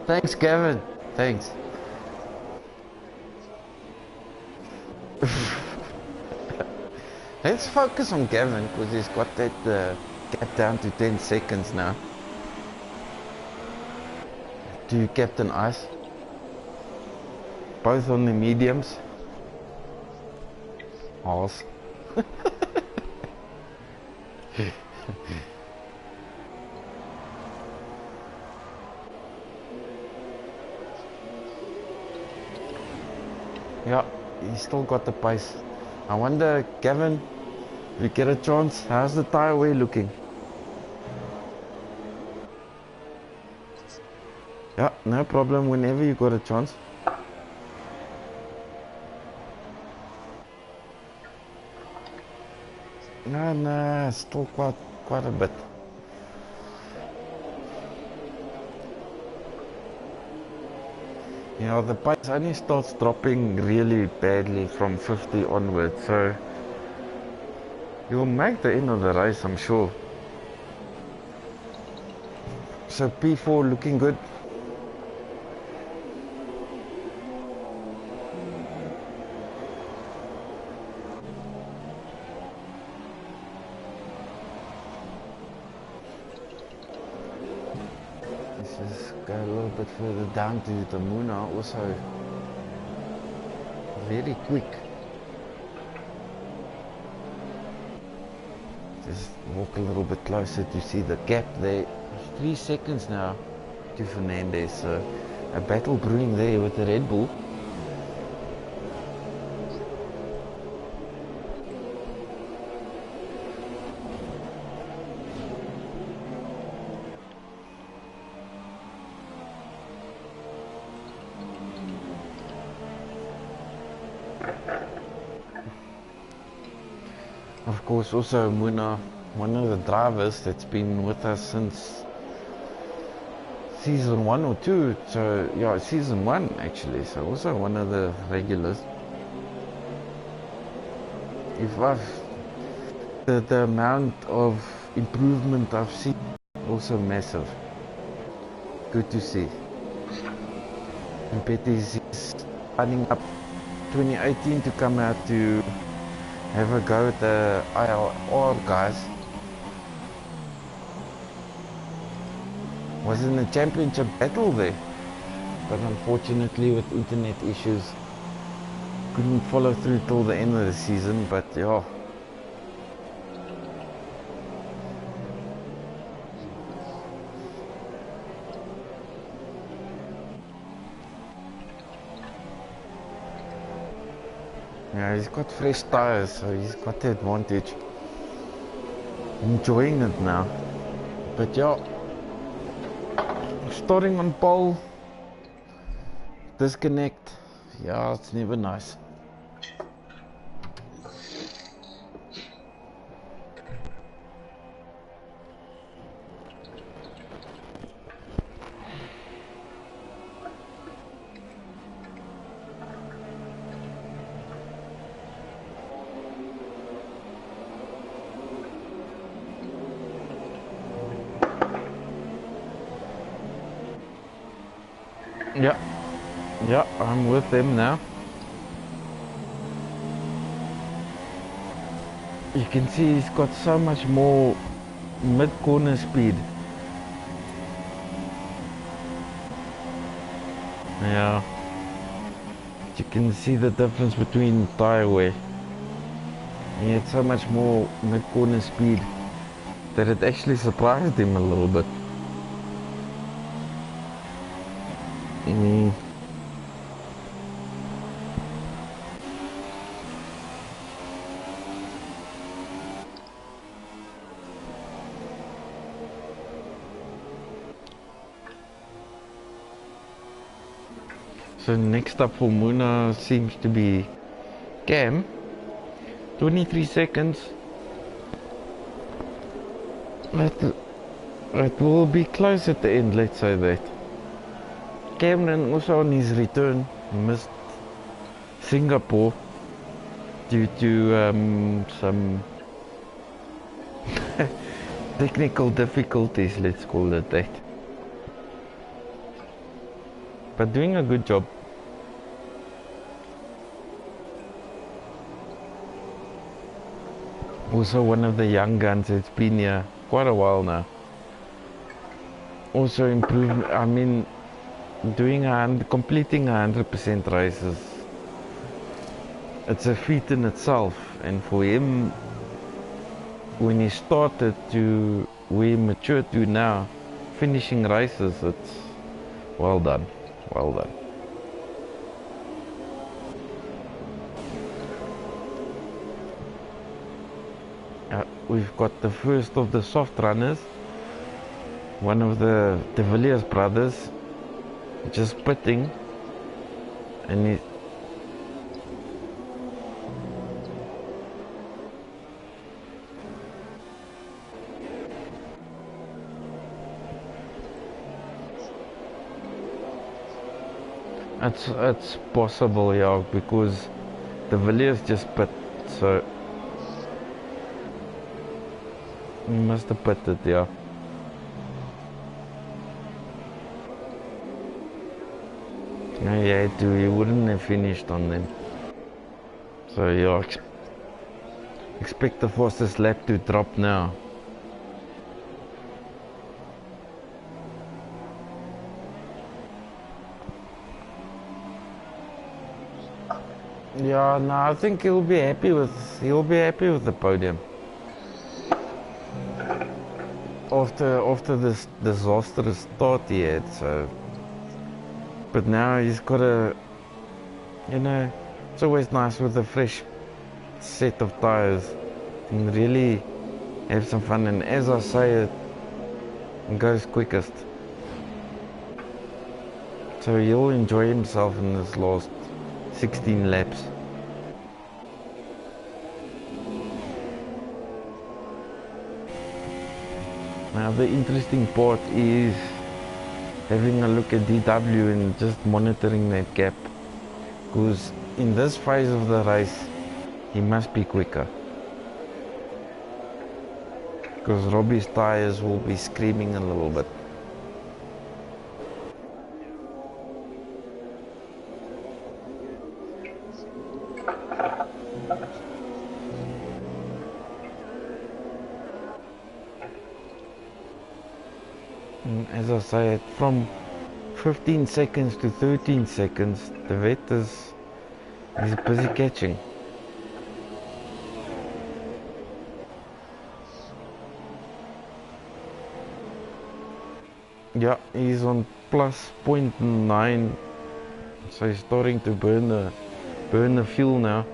Thanks, Gavin. Thanks. Let's focus on Gavin because he's got that gap down to 10 seconds now. To Captain Ice. Both on the mediums. Horse. Yeah, he's still got the pace. I wonder, Gavin, if you get a chance, how's the tyre wear looking? Yeah, no problem whenever you got a chance. No, still quite a bit. You know, the pace only starts dropping really badly from 50 onwards, so you'll make the end of the race, I'm sure. So P4 looking good. Let's just go a little bit further down to the Muna, also very quick. Just walk a little bit closer to see the gap there. 3 seconds now to Fernandez. So a battle brewing there with the Red Bull. Of course, also Muna, one of the drivers that's been with us since season 1 or 2, so yeah, season 1 actually, so also one of the regulars. If the amount of improvement I've seen, also massive. Good to see. And Petty's running up 2018 to come out to have a go at the ILR guys. Was in a championship battle there, but unfortunately with internet issues couldn't follow through till the end of the season, but yeah. Yeah, he's got fresh tires, so he's got the advantage. Enjoying it now. But yeah, starting on pole, disconnect. Yeah, it's never nice. Yeah, I'm with them now. You can see he's got so much more mid-corner speed. Yeah. You can see the difference between tire wear. He had so much more mid-corner speed that it actually surprised him a little bit. Mm. So next up for Muna seems to be Cam. 23 seconds. It will be close at the end, let's say that. Cameron also on his return missed Singapore due to some technical difficulties, let's call it that. But doing a good job. Also one of the young guns that's been here quite a while now. Also improved, I mean, completing 100% races. It's a feat in itself, and for him, when he started to where he matured to now, finishing races, it's well done, well done. We've got the first of the soft runners, one of the De Villiers brothers, just pitting, and he it's possible, yeah, because the Villiers just pit, so he must have pitted, yeah. No, he had to, he wouldn't have finished on them. So yeah, expect the fastest lap to drop now. Yeah, no, I think he'll be happy with the podium. After this disastrous start he had, so. But now he's got it's always nice with a fresh set of tires and really have some fun, and as I say, it goes quickest. So he'll enjoy himself in this last 16 laps. Now the interesting part is having a look at DW and just monitoring that gap, because in this phase of the race he must be quicker, because Robbie's tires will be screaming a little bit. As I say, from 15 seconds to 13 seconds, the vet is busy catching. Yeah, he's on plus 0.9, so he's starting to burn the fuel now,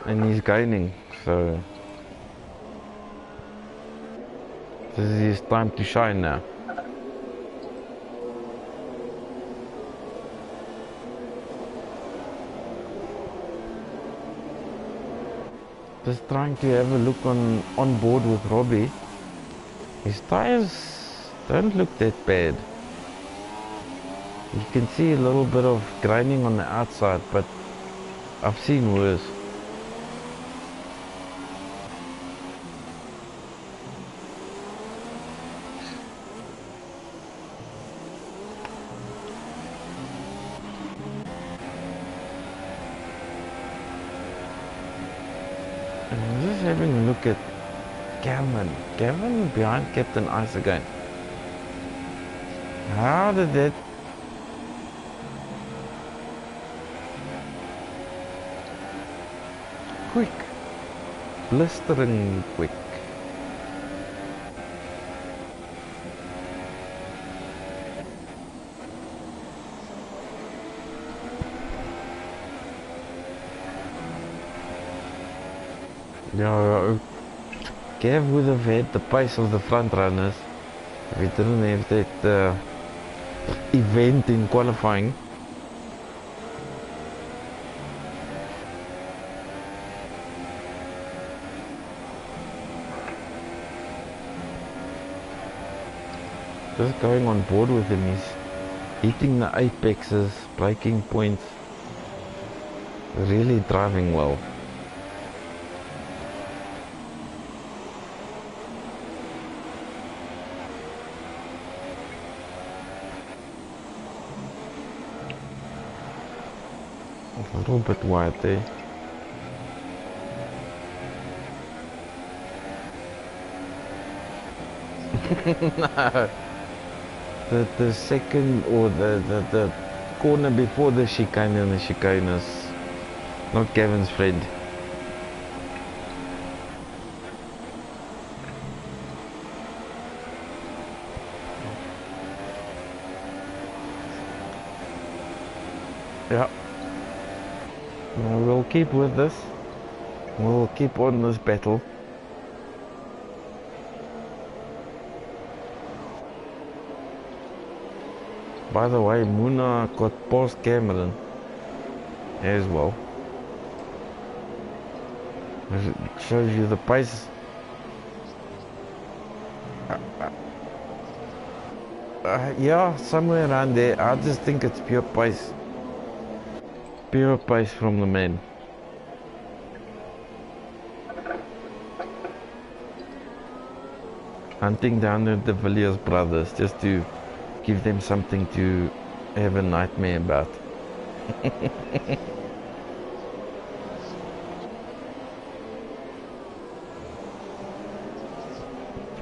and he's gaining. So this is his time to shine now. Just trying to have a look on board with Robbie. His tires don't look that bad. You can see a little bit of grinding on the outside, but I've seen worse. I'm just having a look at Gavin behind Captain Ice again. How did that quick. Blisteringly quick. Yeah, Kev would have had the pace of the front runners if he didn't have that event in qualifying. Just going on board with him, he's hitting the apexes, braking points, really driving well. A little bit wide there. No. The second or the corner before the chicane and the chicane is not Kevin's friend. Yeah. We'll keep with this. We'll keep on this battle. By the way, Muna got past Cameron as well. It shows you the pace. Yeah, somewhere around there. I just think it's pure pace. Pure pace from the man. Hunting down the Villiers brothers just to give them something to have a nightmare about.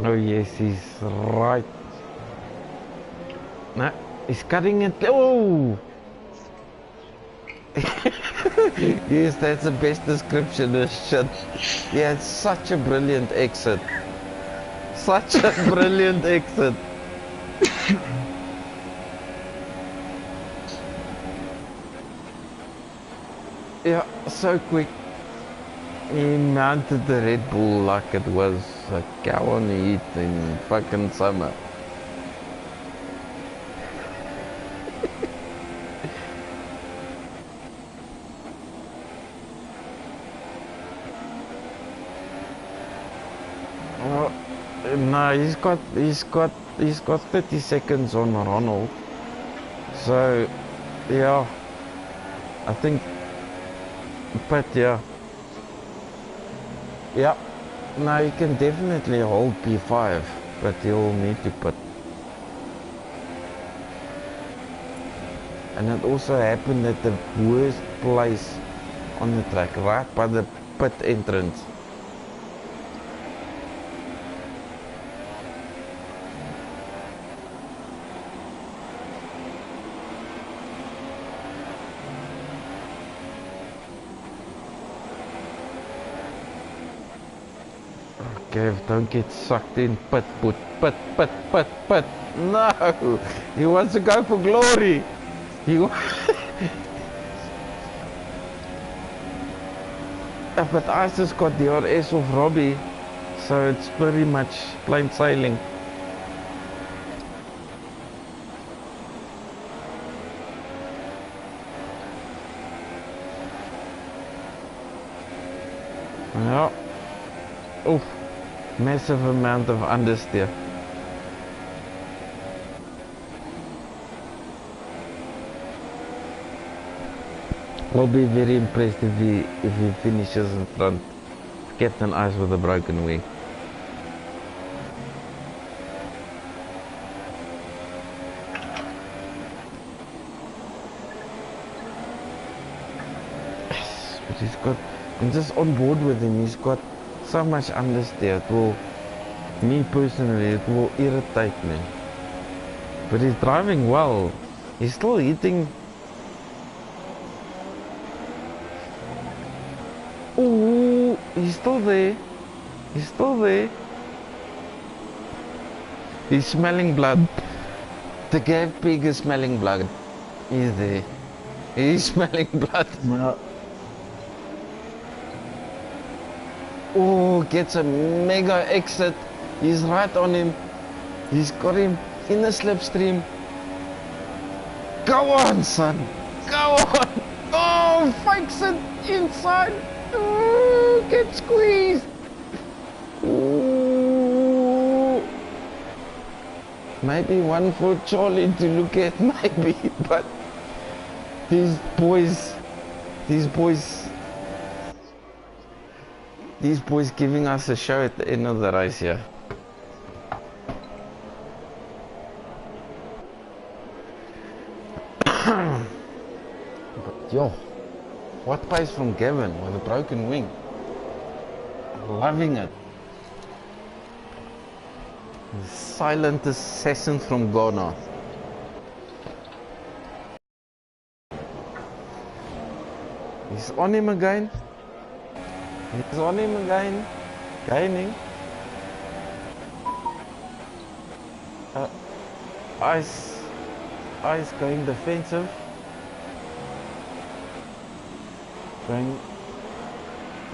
Oh yes, he's right. No, he's cutting it. Oh! Yes, that's the best description of shit. Yeah, it's such a brilliant exit. Such a brilliant exit. Yeah, so quick. He mounted the Red Bull like it was a cow on the heat in fucking summer. Oh, no, he's got 30 seconds on Ronald. So, yeah, I think. But yeah. Yeah. No, you can definitely hold P5, but you'll need to put. And it also happened at the worst place on the track, right by the pit entrance. Kev, don't get sucked in. Pit. No! He wants to go for glory. But I just got the RS of Robbie, so it's pretty much plain sailing. Yeah. Oof. Massive amount of understeer. I'll be very impressed if he finishes in front. Captain Ice with a broken wing. Yes, but he's got. I'm just on board with him. He's got so much understeer. It will, me personally, it will irritate me. But he's driving well. He's still hitting. Ooh. He's still there. He's still there. He's smelling blood. The gay pig is smelling blood. He's there. He's smelling blood. No. Oh, gets a mega exit. He's right on him. He's got him in the slipstream. Go on, son. Go on. Oh, fakes it inside. Oh, get squeezed. Ooh. Maybe one for Charlie to look at, maybe, but these boys giving us a show at the end of the race here. But yo, what pace from Gavin with a broken wing. Loving it. The silent assassin from Ghana. He's on him again. He's on him again. Gaining. Ice going defensive. Going.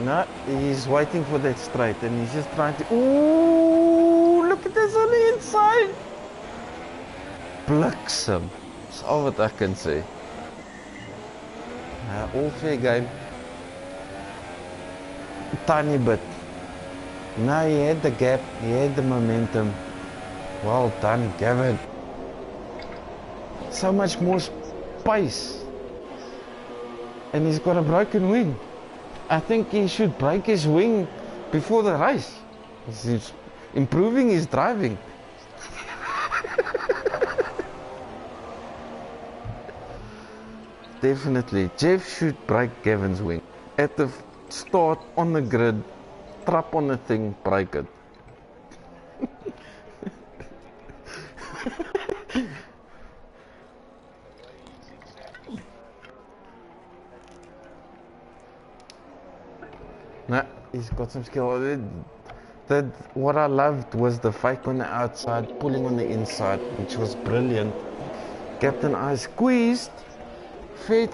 No, he's waiting for that straight and he's just trying to. Ooh, look at this on the inside. Bliksem. That's all what I can say. All fair game. Tiny bit. Now he had the gap, he had the momentum. Well done, Gavin. So much more space. And he's got a broken wing. I think he should break his wing before the race. He's improving his driving. Definitely. Jeff should break Gavin's wing. At the start, on the grid, trap on the thing, break it. Nah, he's got some skill. What I loved was the fake on the outside, pulling on the inside, which was brilliant. Captain I squeezed. Fade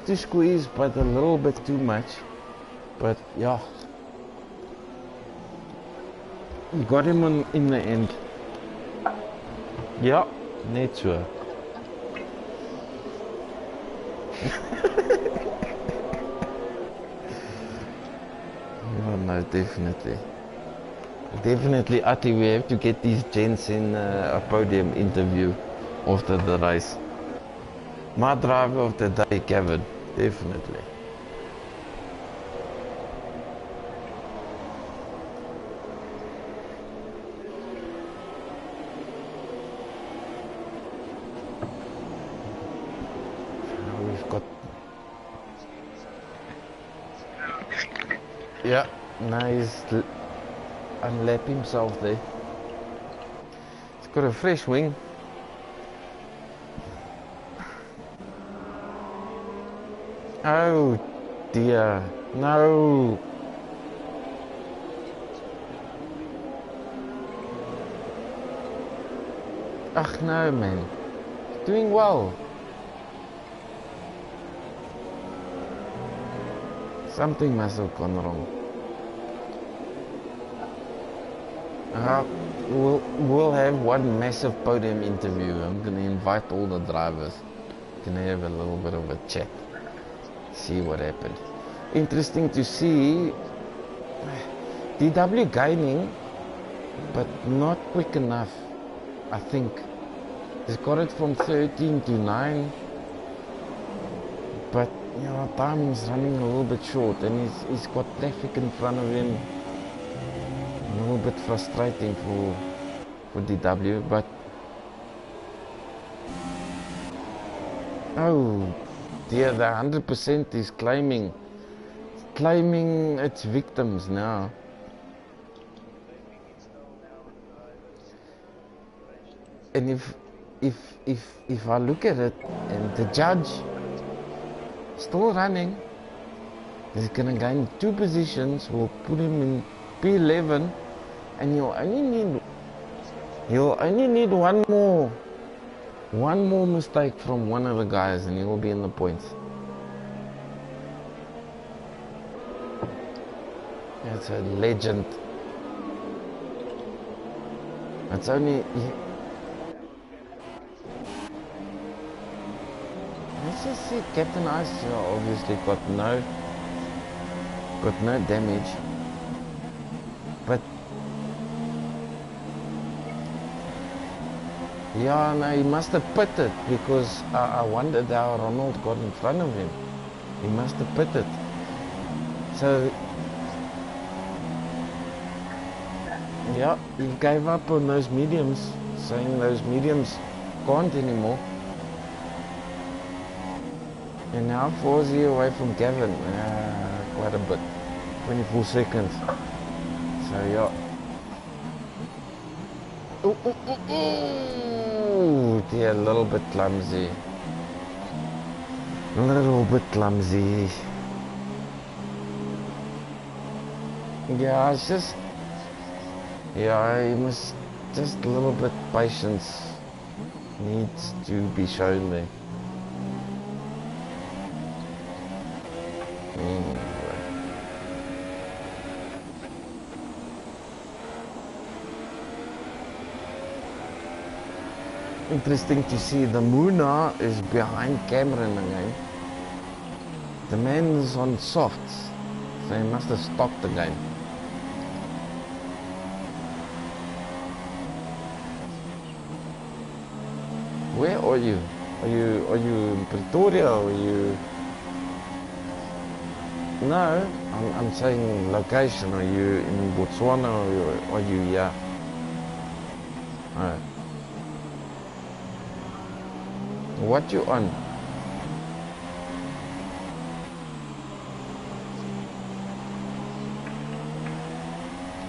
to squeeze, but a little bit too much. But yeah, you got him on in the end. Yeah, net so. Oh, no, definitely. Definitely, Ati, we have to get these gents in a podium interview after the race. My driver of the day, Gavin, definitely. Now we've got. Yeah, now he's unlap himself there. He's got a fresh wing. Oh dear, no. Ach no, man. Doing well. Something must have gone wrong. We'll have one massive podium interview. I'm gonna invite all the drivers. Gonna have a little bit of a chat. See what happened. Interesting to see DW gaining, but not quick enough. I think he's got it from 13 to 9, but you know, timing's running a little bit short, and he's got traffic in front of him. A little bit frustrating for DW, but oh dear, the 100% is claiming its victims now. And if I look at it, and the judge still running, He's gonna gain 2 positions. We'll put him in P11, and you'll only need one more mistake from one of the guys, and you'll be in the points. That's a legend. It's only. Let's just see, Captain Ice obviously got no damage, but yeah, no, he must have pitted, because I wondered how Ronald got in front of him. He must have pitted. So yeah, he gave up on those mediums, saying those mediums can't anymore. And now 4-0 away from Gavin, quite a bit, 24 seconds. So yeah. Ooh, dear, a little bit clumsy. A little bit clumsy. Yeah, it's just, yeah, you must, just a little bit patience needs to be shown there. Interesting to see the Muna is behind Cameron again. The man is on softs, so he must have stopped the game. Where are you? Are you in Pretoria, or are you? No, I'm saying location. Are you in Botswana, or are you here? Oh. What you on?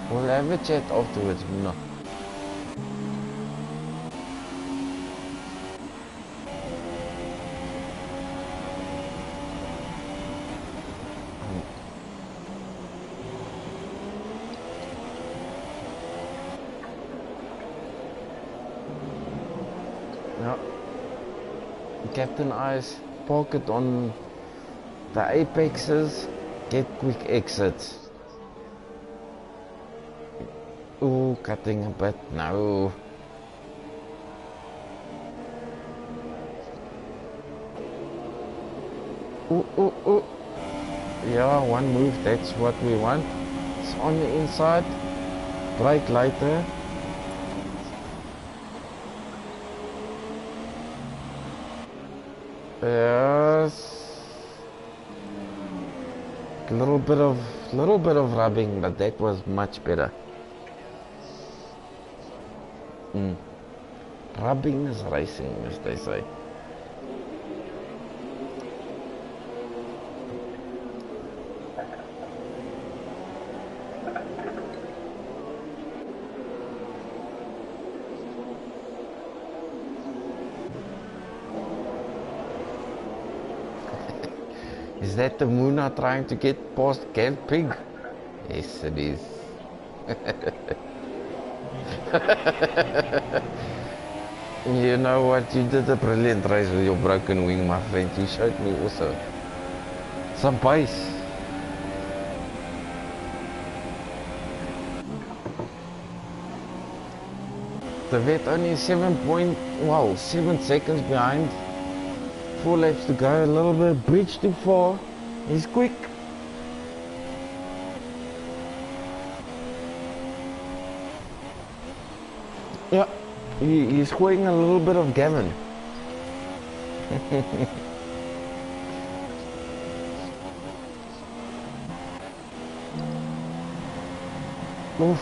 We'll have a chat afterwards, no. Yeah. Captain Ice, park it on the apexes, get quick exits. Ooh, cutting a bit, no. Ooh. Yeah, one move, that's what we want. It's on the inside, brake later. Yes. Little bit of rubbing, but that was much better. Rubbing is racing, as they say. Is that the Muna trying to get past Gav Pig? Yes, it is. You know what? You did a brilliant race with your broken wing, my friend. You showed me also some pace. The vet only 7 seconds behind. 4 laps to go, a little bit of bridge too far. He's quick. Yeah, he's going a little bit of Gavin. Oof.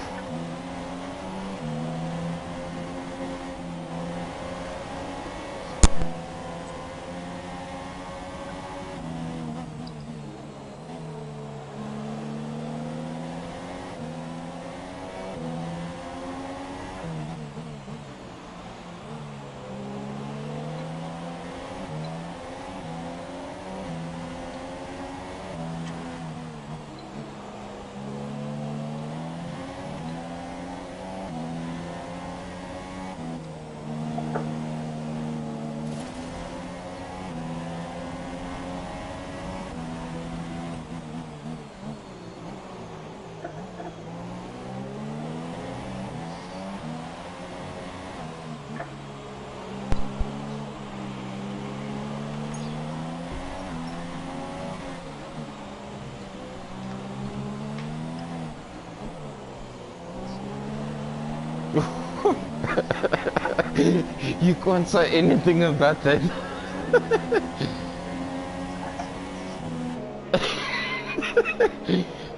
You can't say anything about that.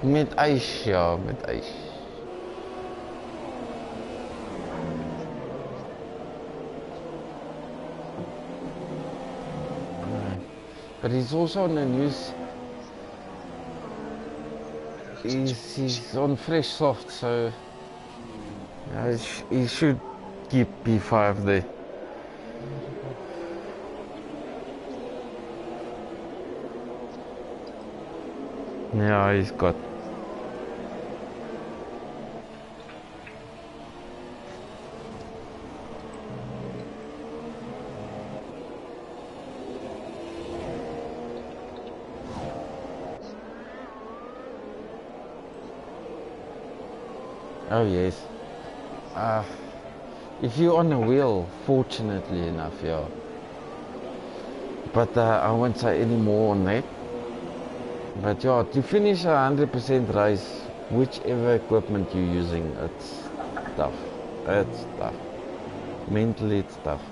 Met ys, ja, met ys. But he's also on the news. He's on fresh soft, so yeah, he should keep P5 there. Yeah, he's got. Oh yes. If you're on a wheel, fortunately enough, yeah. But I won't say any more on that. But yeah, to finish a 100% race, whichever equipment you're using, it's tough. It's tough. Mentally, it's tough.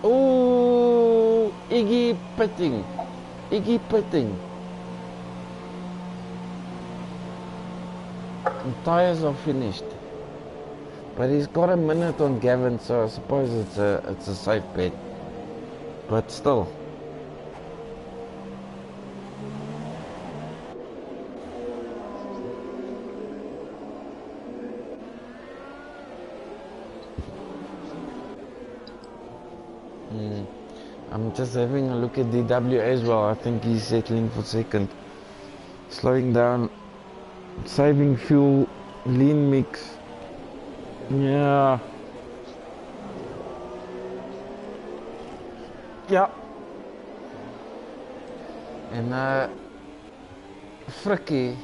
Oh, Iggy pitting. Iggy pitting. The tyres are finished. But he's got a minute on Gavin, so I suppose it's a safe bet. But still. I'm just having a look at DW as well. I think he's settling for second. Slowing down, saving fuel, lean mix. Yeah. Yeah. And Fricky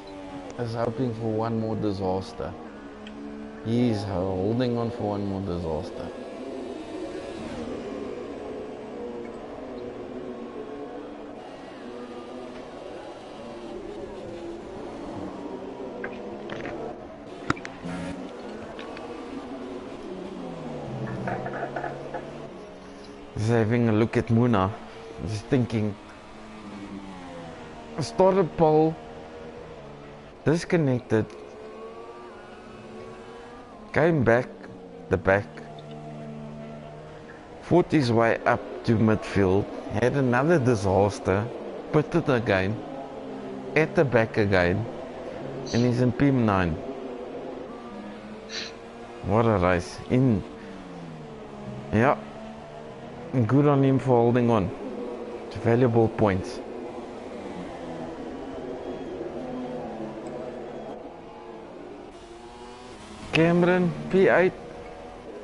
is hoping for one more disaster. He's holding on for one more disaster. Just having a look at Muna, just thinking, started pole, disconnected, came back, the back, fought his way up to midfield, had another disaster, pitted again, at the back again, and he's in P9. What a race. Yeah. Good on him for holding on. It's valuable points. Cameron, P8.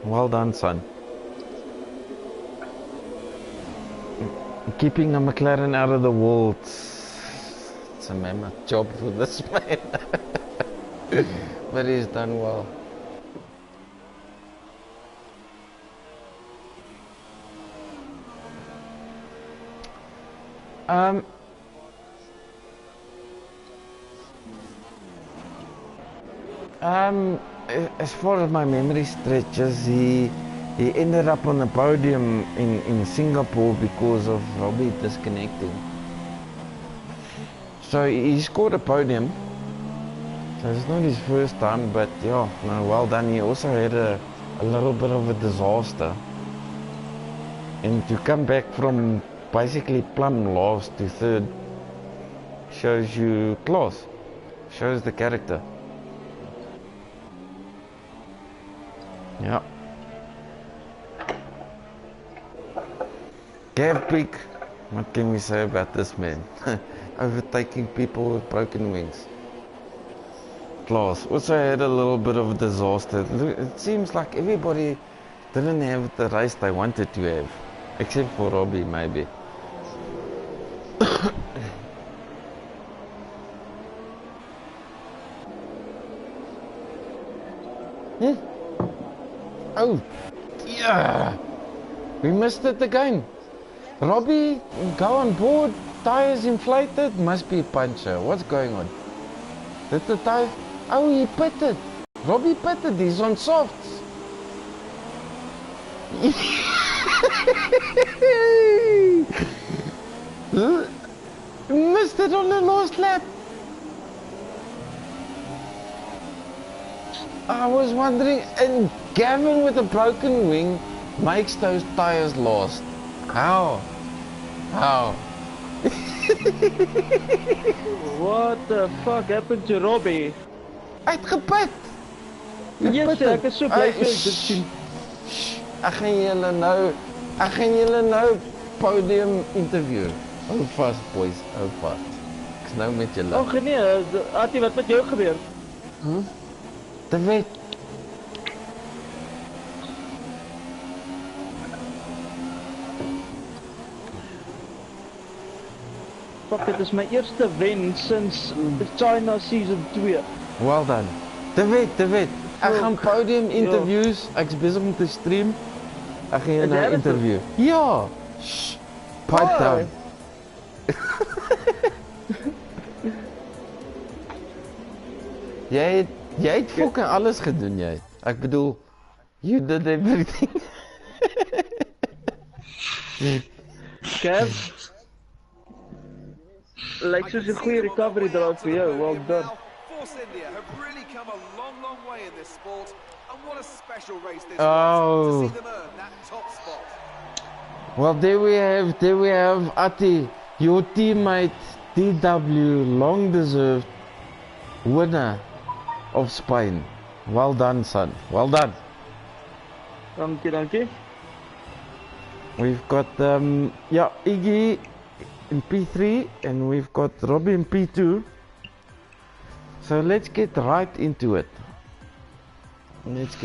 Well done, son. Keeping a McLaren out of the wall, it's a mammoth job for this man. But he's done well. As far as my memory stretches, he ended up on the podium in Singapore because of Robbie disconnecting. So he scored a podium. So it's not his first time, but yeah, no, well done. He also had a little bit of a disaster. And to come back from basically plumb last to third shows you class, shows the character. Yeah. Gav Peak, what can we say about this man? Overtaking people with broken wings. Class. Also had a little bit of a disaster. It seems like everybody didn't have the race they wanted to have, except for Robbie maybe. Oh, yeah, we missed it again. Robbie, go on board. tires inflated? Must be a puncture. What's going on? Did the tire... Oh, he pitted. Robbie pitted. He's on softs. Missed it on the last lap. I was wondering, and Gavin with a broken wing makes those tires last. How? How? What the fuck happened to Robbie? Uitgeput! Yes, ek is so bly vir dit sien. Ek gaan julle nou podium interview. Hou vas boys, hou vas. Ek's nou met julle. Ag nee, Attie, wat met jou gebeur? Te wet. Fuck, dit is my eerste wen sinds China season 2. Well done. Te wet. Ek gaan podium interviews. Ek's besig om te stream. Ek gaan jou nou interview. Ja. Shh. Pipe down. Jy het fucking alles gedoen jy. Ek bedoel, you did everything. Kev, lyk soos 'n goeie recovery draad vir jou. Well done. Force India have really come a long way in this sport, and what a special race this Oh. was to see them earn that top spot. Well, there we have Ati, your teammate, DW, long deserved winner of Spain. Well done, son. Well done. Dankie. We've got Iggy in P3 and we've got Robbie in P2. So let's get right into it. Let's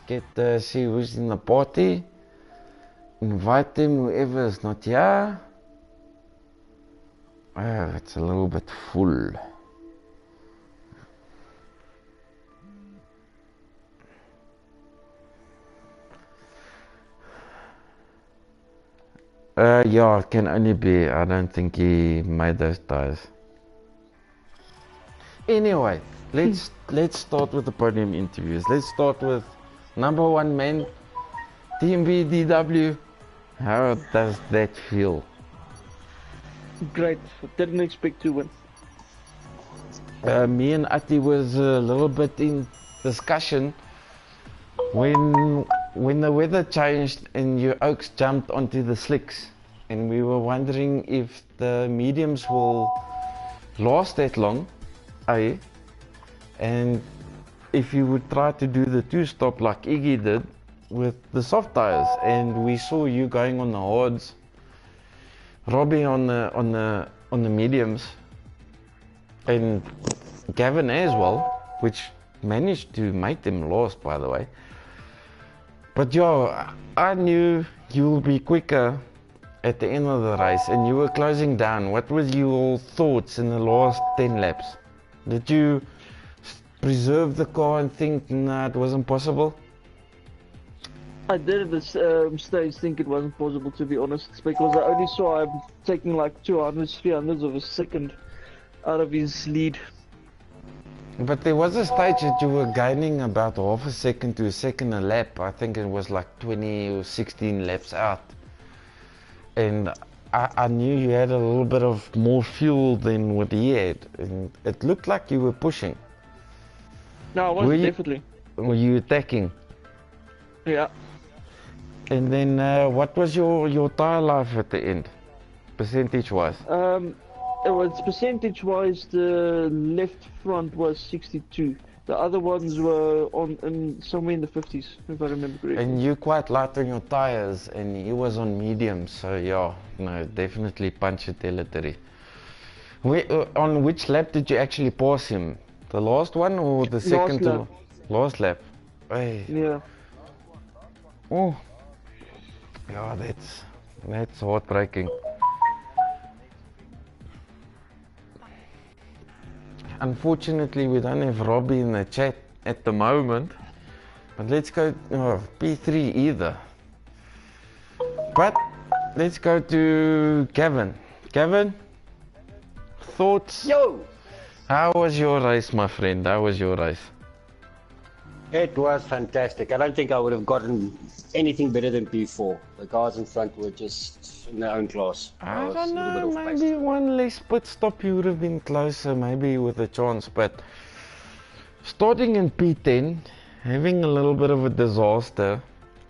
get see who's in the party. Invite them, whoever is not here. Oh, it's a little bit full. Yeah, it can only be. I don't think he made those tires. Anyway, let's start with the podium interviews. Let's start with number 1 man, TnB DW. How does that feel? Great. Didn't expect to win. Me and Ati was a little bit in discussion when the weather changed and your Oaks jumped onto the slicks, and we were wondering if the mediums will last that long, and if you would try to do the 2-stop like Iggy did with the soft tires. And we saw you going on the hards, Robbie on the mediums, and Gavin as well, which managed to make them last, by the way. But yeah, I knew you will be quicker at the end of the race, and you were closing down. What were your thoughts in the last 10 laps? Did you preserve the car and think, nah, it wasn't possible? I did at this stage think it wasn't possible, to be honest, because I only saw him taking like 200s, 300s of a second out of his lead. But there was a stage that you were gaining about half a second to a second a lap. I think it was like 20 or 16 laps out. And I knew you had a little bit of more fuel than what he had. And it looked like you were pushing. No, I was definitely. Were you attacking? Yeah. And then what was your tire life at the end, percentage-wise? It was percentage-wise, the left front was 62. The other ones were somewhere in the 50s, if I remember correctly. And you quite light on your tires, and he was on medium, so yeah, no, definitely puncher territory. On which lap did you actually pass him? The last one or the second to last lap? Hey. Yeah. Oh. Yeah, that's heartbreaking. Unfortunately, we don't have Robbie in the chat at the moment, but let's go P3 either. But let's go to Kevin. Kevin, thoughts? Yo! How was your race, my friend? How was your race? It was fantastic. I don't think I would have gotten anything better than P4. The guys in front were just in their own class. I was don't a little bit know, off pace. maybe one less pit stop you would have been closer, maybe with a chance, but starting in P10, having a little bit of a disaster,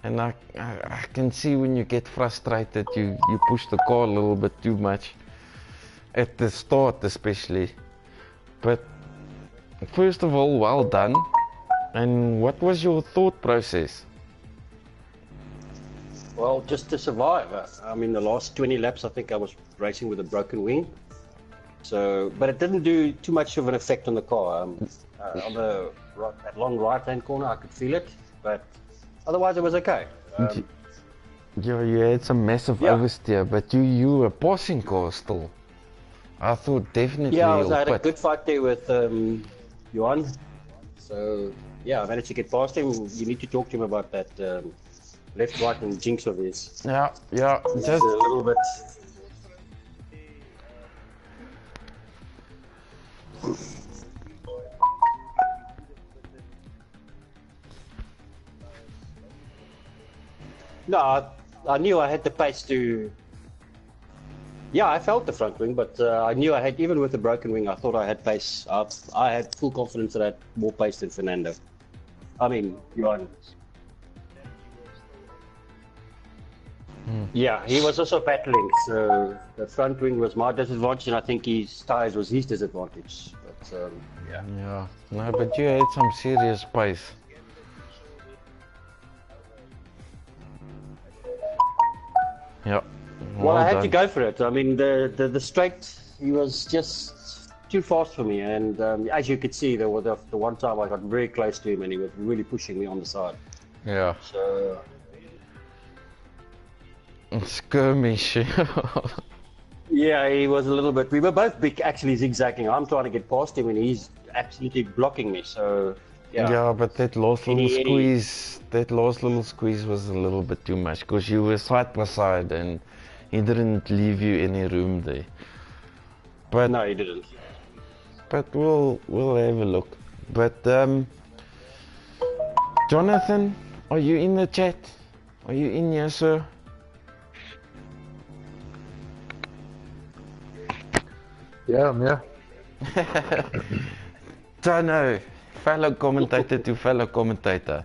and I can see when you get frustrated, you push the car a little bit too much, at the start especially. But first of all, well done. And what was your thought process? Well, just to survive. I mean, the last 20 laps, I think I was racing with a broken wing. So, but it didn't do too much of an effect on the car. On that long right-hand corner, I could feel it, but otherwise it was okay. You had some massive oversteer, but you were passing cars still. I thought definitely. Yeah, I had a good fight there with Johan. So yeah, I managed to get past him. You need to talk to him about that left, right, and jinx of his. Yeah, just a little bit. No, I knew I had the pace to. Yeah, I felt the front wing, but I knew I had, even with the broken wing, I thought I had pace. I had full confidence that I had more pace than Fernando. I mean, Johan. Yeah, he was also battling, so the front wing was my disadvantage, and I think his tyres was his disadvantage. But yeah. Yeah, no, but you had some serious pace. Yeah. Well, I had to go for it. I mean, the straight, he was just too fast for me, and as you could see, there was the one time I got very close to him, and he was really pushing me on the side. Yeah. So. Skirmish. Yeah, he was a little bit. We were both big, actually zigzagging. I'm trying to get past him, and he's absolutely blocking me. So. Yeah. Yeah, but that last little squeeze, was a little bit too much, because you were side by side, and he didn't leave you any room there. But no, he didn't. But we'll have a look. But Jonathan, are you in the chat? Are you in here, sir? Yeah, I'm here. Jono, fellow commentator to fellow commentator.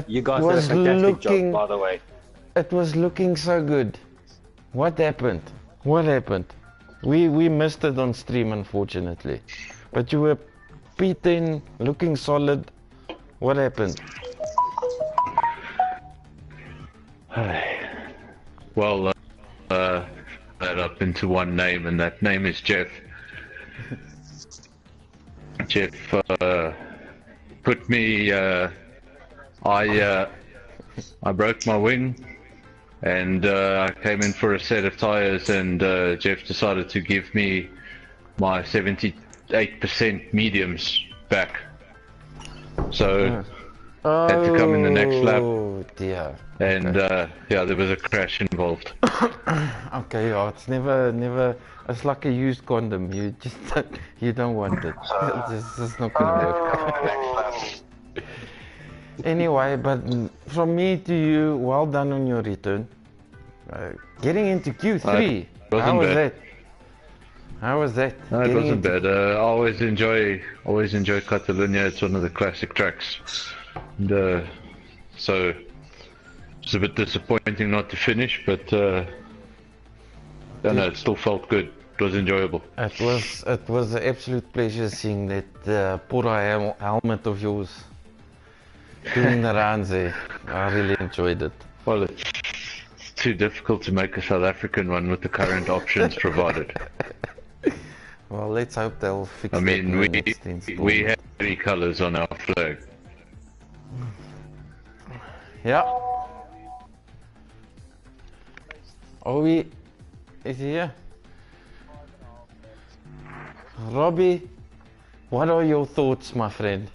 You guys did a fantastic job, by the way. It was looking so good. What happened? What happened? We missed it on stream, unfortunately. But you were P10, looking solid. What happened? Well, that up into one name, and that name is Jeff. Jeff put me. I broke my wing, and I came in for a set of tires, and Jeff decided to give me my 78% mediums back. So had to come in the next lap. Oh dear. And yeah, there was a crash involved. Okay, yeah, it's never. It's like a used condom. You just you don't want it. It's not gonna work. Anyway, but from me to you, well done on your return. Getting into Q3. How was that? How was that? No, it wasn't bad. I always enjoy Catalunya. It's one of the classic tracks. And, so it's a bit disappointing not to finish, but I don't know, it still felt good. It was enjoyable. It was an absolute pleasure seeing that Pura helmet of yours doing the rounds there. I really enjoyed it. Well, it's too difficult to make a South African one with the current options provided. Well, let's hope they'll fix it. I mean, we have 3 colours on our flag. Yeah. Owie is here. Robbie, what are your thoughts, my friend?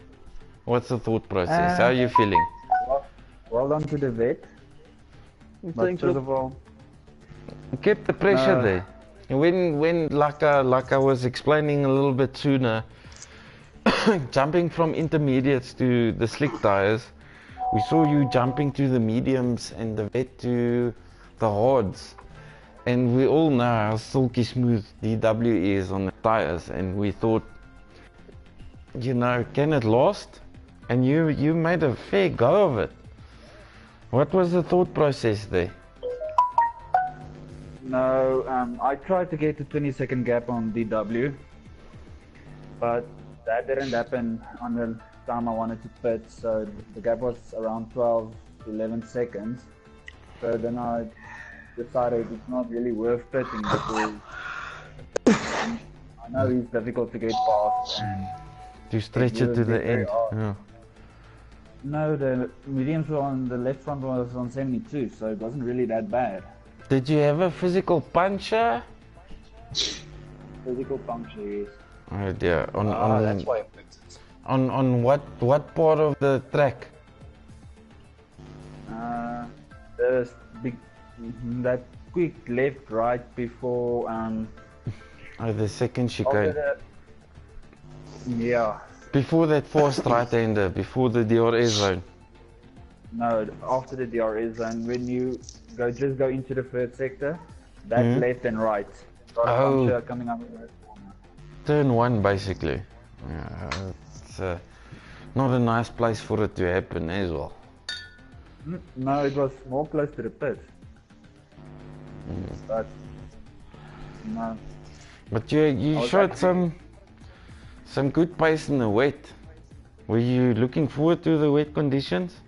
What's the thought process? How are you feeling? Well done to the vet. Thanks, First of all, kept the pressure No. there. And when like I was explaining a little bit sooner, jumping from intermediates to the slick tires, we saw you jumping to the mediums and the wet to the hards. And we all know how silky smooth DW is on the tires, and we thought, you know, can it last? And you made a fair go of it. What was the thought process there? No, I tried to get a 20-second gap on DW, but that didn't happen on the time I wanted to pit, so the gap was around 12 to 11 seconds. So then I decided it's not really worth pitting because I know he's difficult to get past. And To stretch it to the end. Yeah. no, the mediums were on the left front was on 72, so it wasn't really that bad. Did you have a physical puncture? Physical puncture, yes. Oh dear. That's why I picked it. On what part of the track? There's big that quick left right before Oh, the second after chicane. yeah. Before that fast right-hander, before the DRS zone. No, after the DRS zone, when you just go into the first sector, that's Mhm. left and right. Got a Oh. puncture coming up in the corner. Turn 1 basically. Yeah, it's not a nice place for it to happen as well. No, it was more close to the pit. But no, But you was showed actually- some good pace in the wet. Were you looking forward to the wet conditions?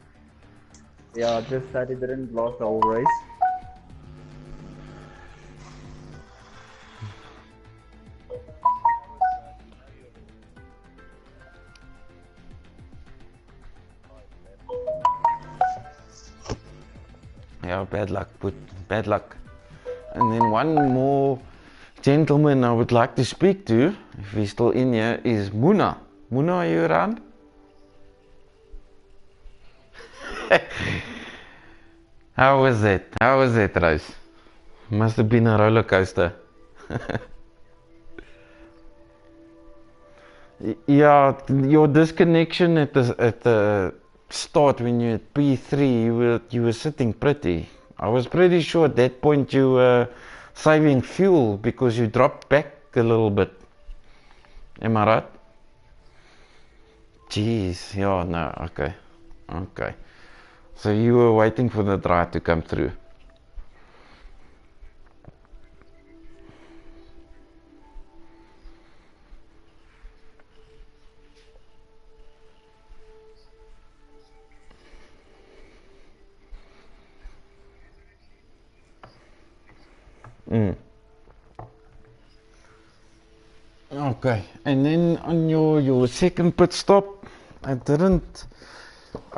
yeah, just that it didn't last the whole race. Yeah, bad luck, but bad luck. And then one more gentleman I would like to speak to, if he's still in here, is Muna. Muna, are you around? How was that? How was that race? Must have been a roller coaster. Yeah, your disconnection at the start when you at P3, you were sitting pretty. I was pretty sure at that point you were saving fuel because you dropped back a little bit. Am I right? Jeez, yeah, no, okay, okay. So you were waiting for the dry to come through. Okay, and then on your second pit stop, I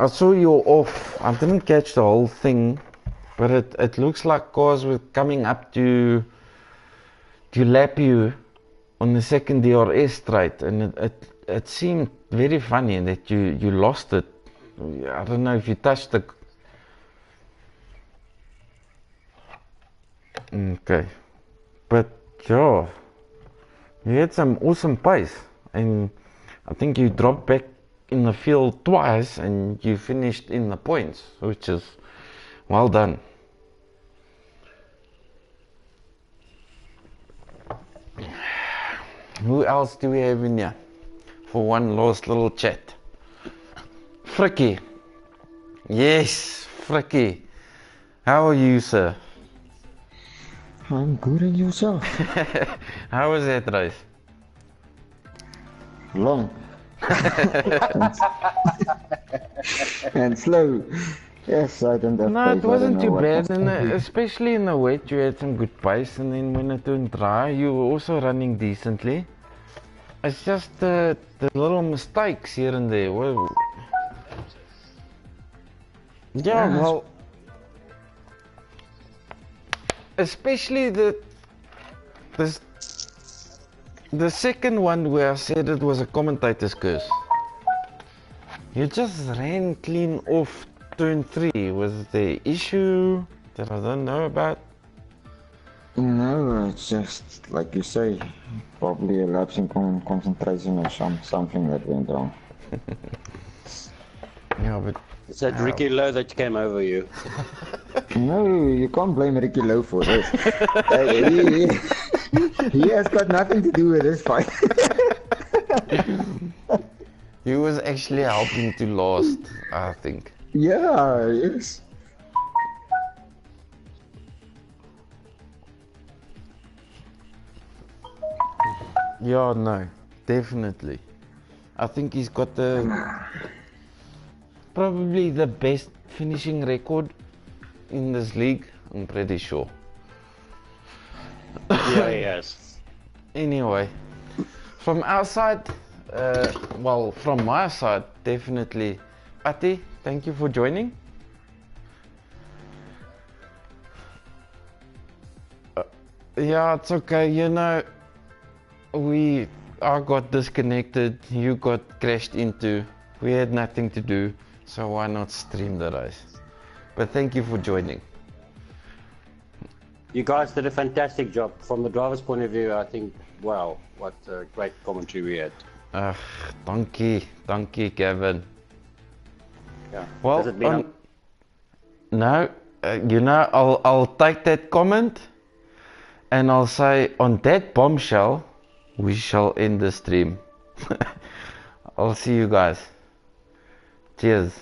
saw you off. I didn't catch the whole thing, but it looks like cars were coming up to lap you on the second DRS straight, and it seemed very funny that you lost it. I don't know if you touched the. Okay, but yeah, you had some awesome pace, and I think you dropped back in the field twice, and you finished in the points, which is well done. Who else do we have in here for one last little chat? Fricky. Yes, Fricky. How are you, sir? I'm good, and yourself? How was that race? Long. And slow. Yes, I don't have No, pace, it wasn't I don't know too what bad, was and happening. especially in the wet, you had some good pace, and then when it turned dry, you were also running decently. It's just the little mistakes here and there. Well, yeah, well, especially the second one where I said it was a commentator's curse. You just ran clean off turn 3. Was the issue that I don't know about? No, it's just like you say, probably a lapse in concentration or something that went wrong. Yeah, but It's that Ricky Lowe that came over you. No, you can't blame Ricky Lowe for this. He has got nothing to do with this fight. he was actually helping to last, I think. Yeah, yes. Yeah, no, definitely. I think he's got probably the best finishing record in this league, I'm pretty sure. Yeah, he has. Anyway, from our side, well, from my side, definitely. Ati, thank you for joining. Yeah, it's okay, you know, I got disconnected, you got crashed into, we had nothing to do, so why not stream the race? But thank you for joining. You guys did a fantastic job. From the driver's point of view, I think, wow, what a great commentary we had. Thank you, Gavin. Yeah. Well, Has it been no, you know, I'll take that comment and I'll say, on that bombshell, we shall end the stream. I'll see you guys. Cheers.